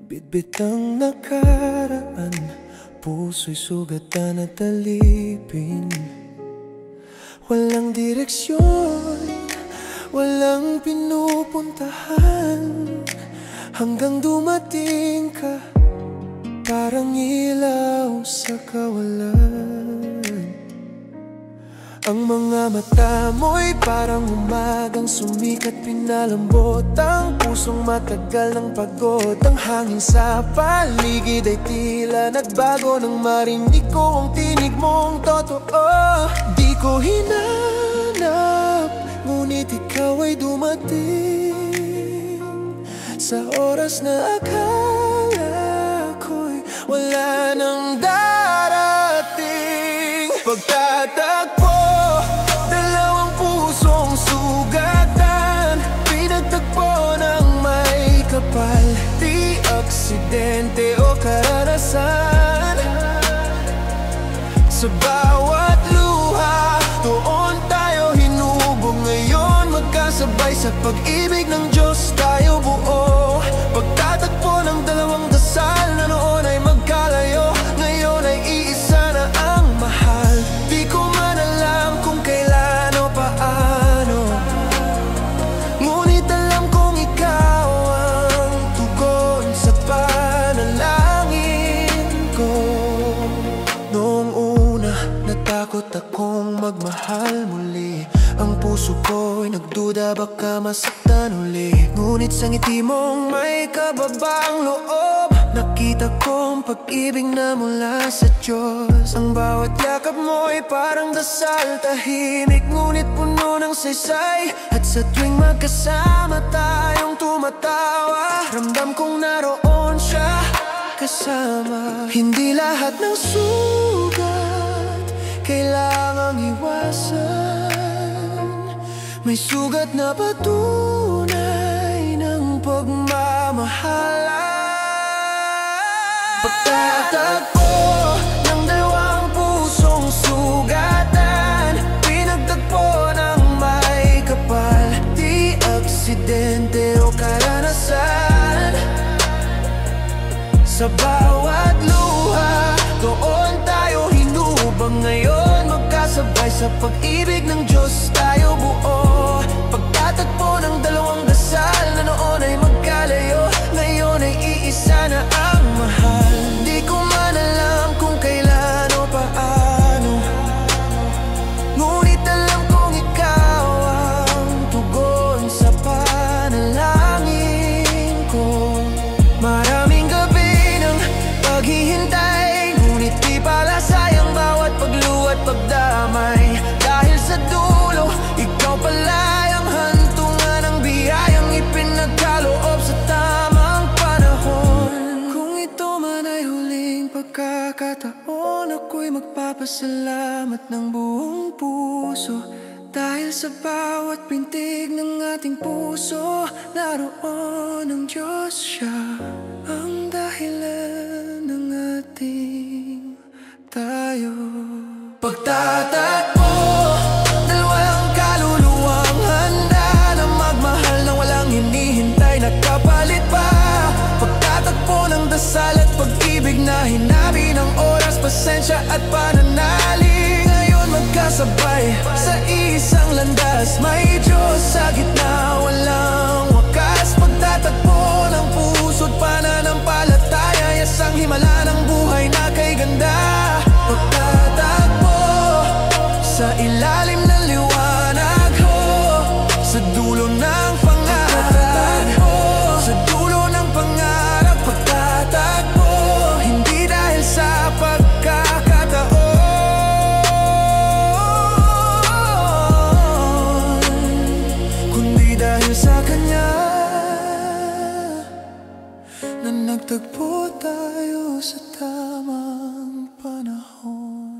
bitbit ang nakaraan, puso'y sugatan at alipin. Walang direksyon, walang pinupuntahan, hanggang dumating ka, parang ilaw sa kawalan. Ang mga mata mo'y parang umagang sumikat, pinalambot ang pusong matagal ng pagod. Ang hangin sa paligid ay tila nagbago nang marinig ko ang tinig mong totoo. Di ko hinanap, ngunit ikaw ay dumating sa oras na akala ko'y wala nang darating. Pagtatapos Sa bawat luha, doon tayo hinubog. Ngayon magkasabay sa pag-ibig ng Diyos tayo buo. Pagtatagpo ng dalawang dasal na noon ay magkalayo, ngayon ay iisa na ang mahal. Di ko man alam kung kailan o paano, ngunit alam kong ikaw ang tugon sa panalangin ko. Noong una, natakot akong magmahal muli. Ang puso ko'y nagduda baka masaktan uli. Ngunit sa ngiti mong may kababang loob, nakita kong pag-ibig na mula sa Diyos. Ang bawat yakap mo'y parang dasal, tahimik ngunit puno ng saysay. At sa tuwing magkasama tayong tumatawa, ramdam kong naroon siya kasama. Hindi lahat ng sugat kailangang iwasan, may sugat na patunay ng pagmamahalan. Pagtatagpo ng dalawang pusong sugatan, pinagtagpo ng may kapal. Di aksidente o karanasan. Sa bawat luha, doon tayo hinubang. Ngayon magkasabay sa pag-ibig ng Diyos tayo buo. Pagtatagpo ng dalawang dasal na noon ay magkalayo, ngayon ay iisa na ang mahal. Di ko man alam kung kailan o paano, ngunit alam kong ikaw ang tugon sa panalangin ko. Maraming gabi ng paghihintay, ngunit di pala sayang bawat pagluwat pagdamay. Dahil sa dulo, ikaw pala ang hantungan ng biyayang ipinagkaloob sa tamang panahon. Kung ito man ay huling pagkakataon, ako'y magpapasalamat ng buong puso. Dahil sa bawat pintig ng ating puso, naroon ang Diyos, siya ang dahilan ng ating tayo. Pagtatagpo, dalawang kaluluwang handa na magmahal na walang hinihintay na kapalit pa. Pagtatagpo ng dasal at pag-ibig na hinabi ng oras, pasensya at pananalig. Ngayon magkasabay sa isang landas, may Diyos sa gitna, walang wakas. Pagtatagpo ng puso't pananampalataya, isang himala ng buhay na kay ganda. Pagtatagpo sa ilalim ng liwanag ho, sa dulo ng pangarap, sa dulo ng pangarap. Pagtatagpo, hindi dahil sa pagkakataon, kundi dahil sa Kanya na nagtagpo tayo sa tamang panahon.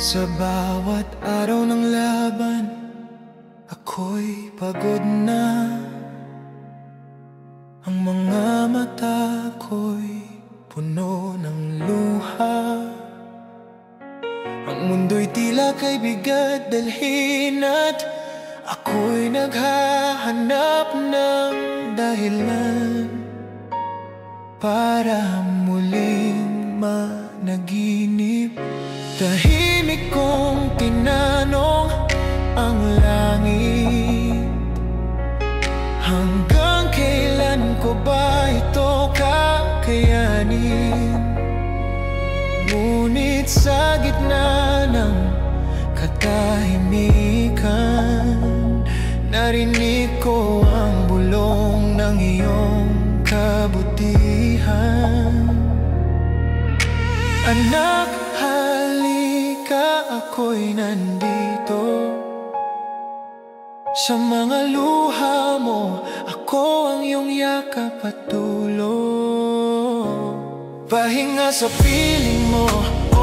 Sa bawat araw ng laban, ako'y pagod na. Ang mga mata ko'y puno ng luha. Ang mundo'y tila kay bigat dalhin at ako'y naghahanap ng dahilan para muling managinip. Tahimik kong tinanong ang langit, hanggang kailan ko ba ito kakayanin? Ngunit sa gitna ng katahimikan, narinig ko ang bulong ng iyong kabutihan. Anak, halika, ako'y nandito. Sa mga luha mo, ako ang iyong yakap at dulo. Pahinga sa piling mo,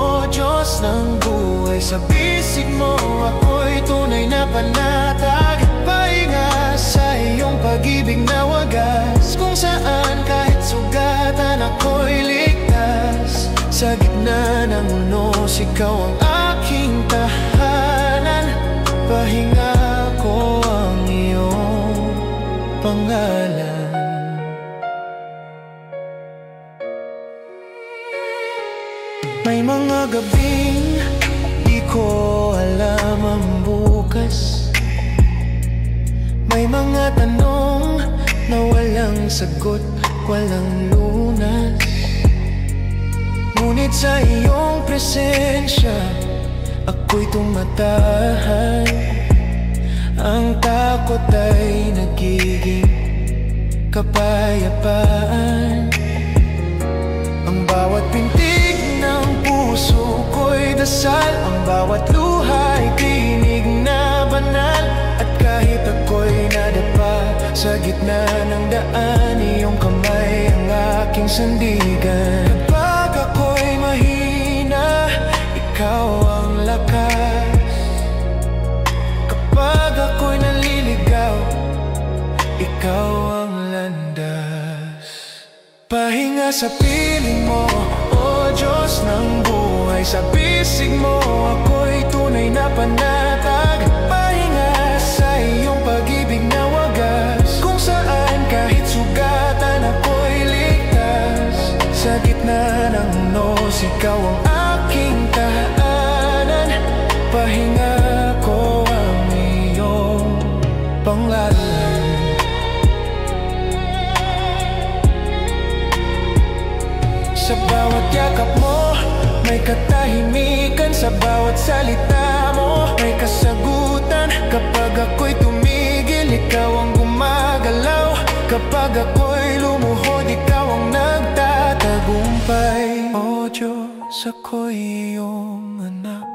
O Diyos ng buhay, sa bisa bisig mo, ako'y tunay na panatag. Pahinga sa iyong pag-ibig na wagas, kung saan kahit sugatan ako'y ligtas. Sa gitna ng unos, ikaw ang aking tahanan. Pahinga ko ang iyong pangalan. May mga gabing di ko alam ang bukas. May mga tanong na walang sagot, walang lunas. Ngunit sa iyong presensya, ako'y tumatahan. Ang takot ay nagiging kapayapaan. Ang bawat pintig ng puso ko'y dasal, ang bawat luha ay tinig na banal. At kahit ako'y nadapa sa gitna ng daan, iyong kamay ang aking sandigan. Kapag ako'y mahina, ikaw ang lakas. Kapag ako'y naliligaw, ikaw ang landas. Pahinga sa piling mo, o Diyos ng buhay. Sa bisig mo, ako'y tunay na panatag. Pahinga sa iyong pag-ibig na wagas, kung saan kahit sugatan ako'y ligtas. Sa gitna ng unos, ikaw ang aking tahanan. Pahinga ko ang iyong pangalan. Sa bawat yakap mo, may katahimikan. Sa bawat salita mo, may kasagutan. Kapag ako'y tumigil, ikaw ang gumagalaw. Kapag ako'y lumuhod, ikaw ang nagtatagumpay. O Diyos, ako'y iyong anak,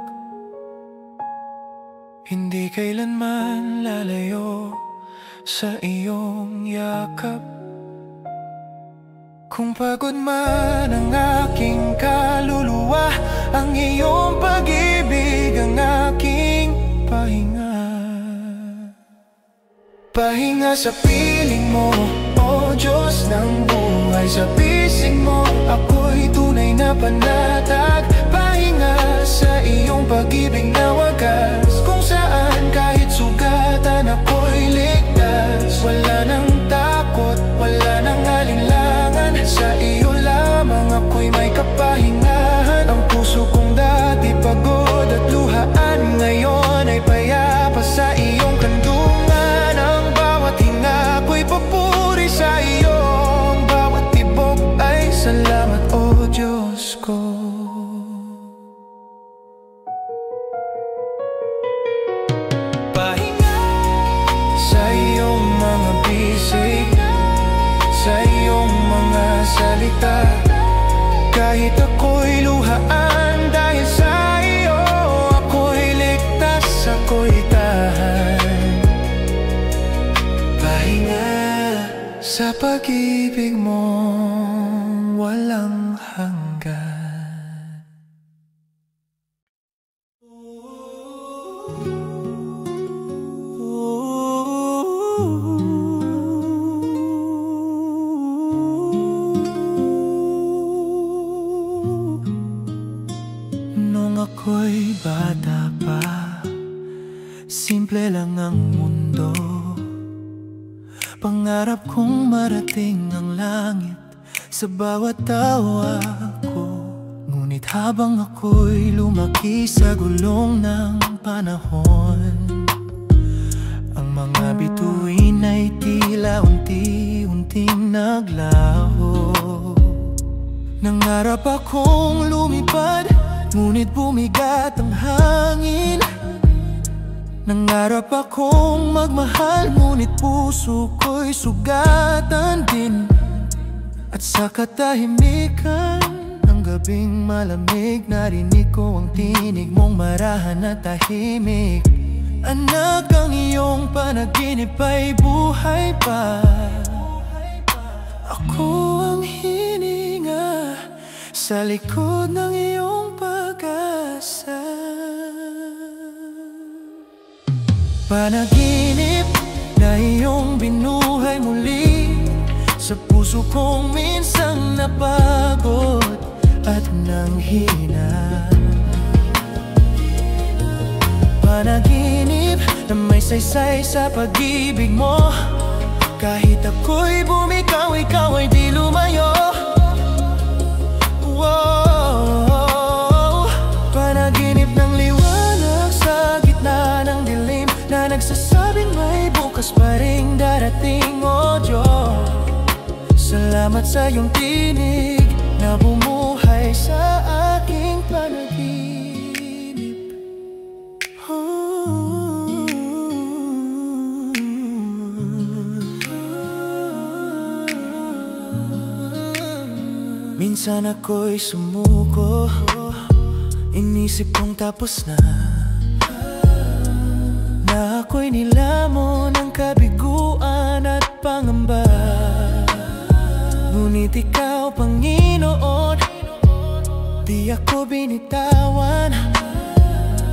hindi kailanman lalayo sa iyong yakap. Kung pagod man ang aking kaluluwa, ang iyong pag-ibig ang aking pahinga. Pahinga sa piling mo, o Diyos ng buhay. Sa bisig mo, ako'y tunay na panatag. Pahinga sa iyong pag-ibig na wagas, kung saan kahit sugatan ako'y ligtas. Wala nang takot, wala nang alinlangan. Sa iyo lamang ako'y may kapahingahan. Ang puso kong dati pagod at luhaan, ngayon ay payapa sa iyong kandungan. Ang bawat hinga ko'y papuri sa iyo, ang bawat tibok ay salamat, o Diyos ko. Pahinga sa iyong mga bisig, sa iyong mga salita. Kahit ako'y luhaan, dahil sa iyo ako'y ligtas, ako'y tahan. Pahinga sa pag-ibig mong walang hanggan. Nung ako'y bata pa, simple lang ang mundo. Pangarap kong marating ang langit sa bawat tawa ko. Ngunit habang ako'y lumaki sa gulong ng panahon, ang mga bituin ay tila unti-unting naglaho. Nangarap akong lumipad, ngunit bumigat ang hangin. Nangarap akong magmahal, ngunit puso ko'y sugatan din. At sa katahimikan ng gabing malamig, narinig ko ang tinig mong marahan at tahimik. Anak, ang iyong panaginip ay buhay pa. Ako ang hininga sa likod ng iyong pag-asa. Panaginip na iyong binuhay muli sa puso kong minsang napagod at nanghina. Panaginip na may saysay sa pag-ibig mo, kahit ako'y bumitaw, ikaw ay di lumayo. Wow. Panaginip ng liwanag sa gitna ng dilim, na nagsasabing may bukas pa ring darating. Oh Diyos, salamat sa iyong tinig na bumuhay sa aking panaginip. Minsan ako'y sumuko, inisip kong tapos na ako'y nilamon ng kabiguan at pangamba. Ngunit ikaw, Panginoon, di ako binitawan.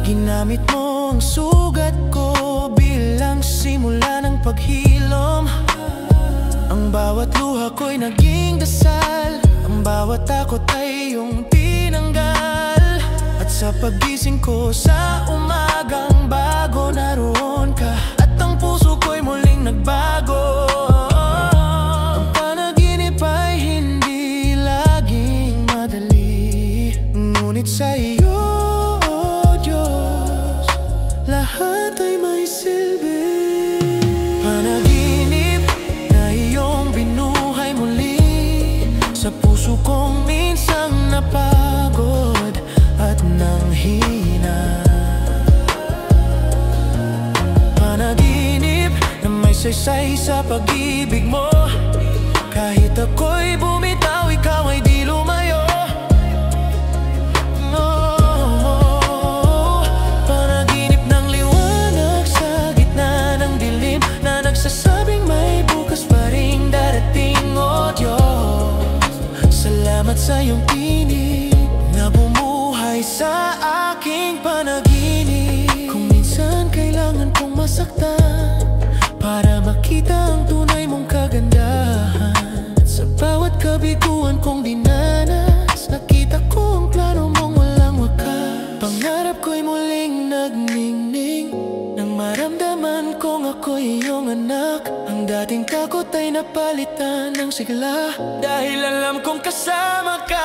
Ginamit mo ang sugat ko bilang simula ng paghilom. Ang bawat luha ko'y naging dasal, ang bawat takot ay iyong tinanggal. At sa pagising ko sa umagang bago, naroon ka, at ang puso ko'y muling nagbago. Ang panaginip ay hindi laging madali, ngunit sa iyo, oh Diyos, lahat ay may silbi. Panaginip na iyong binuhay muli sa puso kong minsang napagod at nanghina. Panaginip na may saysay sa pag-ibig mo, kahit ako'y bumitaw, ikaw ay di lumayo. Oh, panaginip ng liwanag sa gitna ng dilim, na nagsasabing may bukas pa ring darating. Oh Diyos, salamat sa iyong tinig na bumuhay sa aking panaginip. Kung minsan kailangan kong masaktan para makita ang tunay mong kagandahan, at sa bawat kabiguan kong dinanas, nakita ko ang plano mong walang wakas. Pangarap ko'y muling nagningning nang maramdaman kong ako'y iyong anak. Ang dating takot ay napalitan ng sigla, dahil alam kong kasama ka.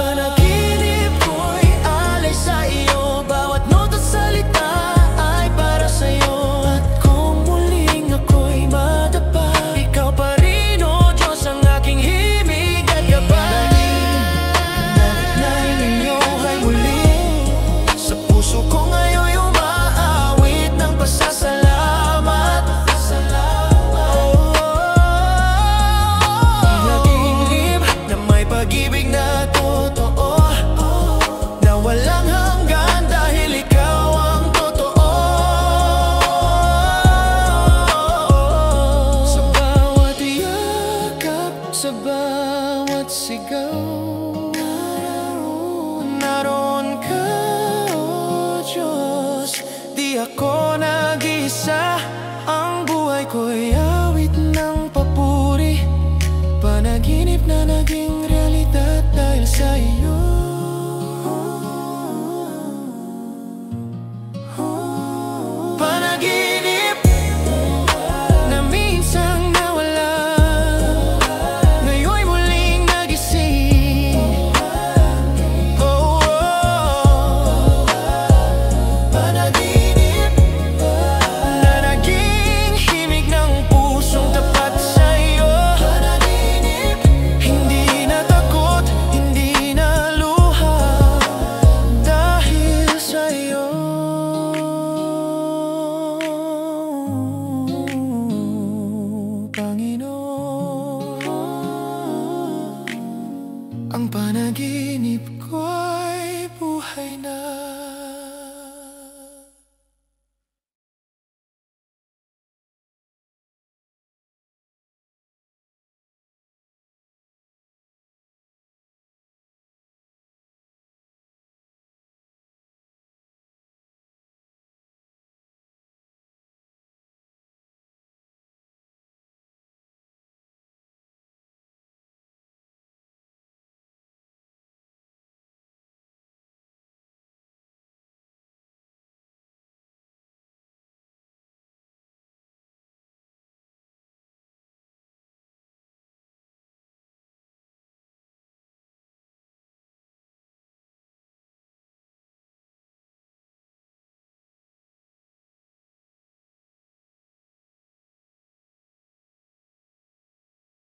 Panaginip ko'y alay sa iyo, bawat nota't salita ay para sa'yo. At kung muling ako'y madapa, ikaw pa rin, oh Diyos, ang aking himig at gabay. Nangit na iyong ay muli sa puso ko ngayon'y umaawit ng pasasalamat. Panaginip na may pag-ibig na totoo, na walang hanggan dahil ikaw ang totoo. Sa bawat yakap, sa bawat sigaw, naroon ka, oh Diyos. Di ako nag-isa, ang buhay ko'y awit ng papuri. Panaginip na naging realidad dahil sa iyo.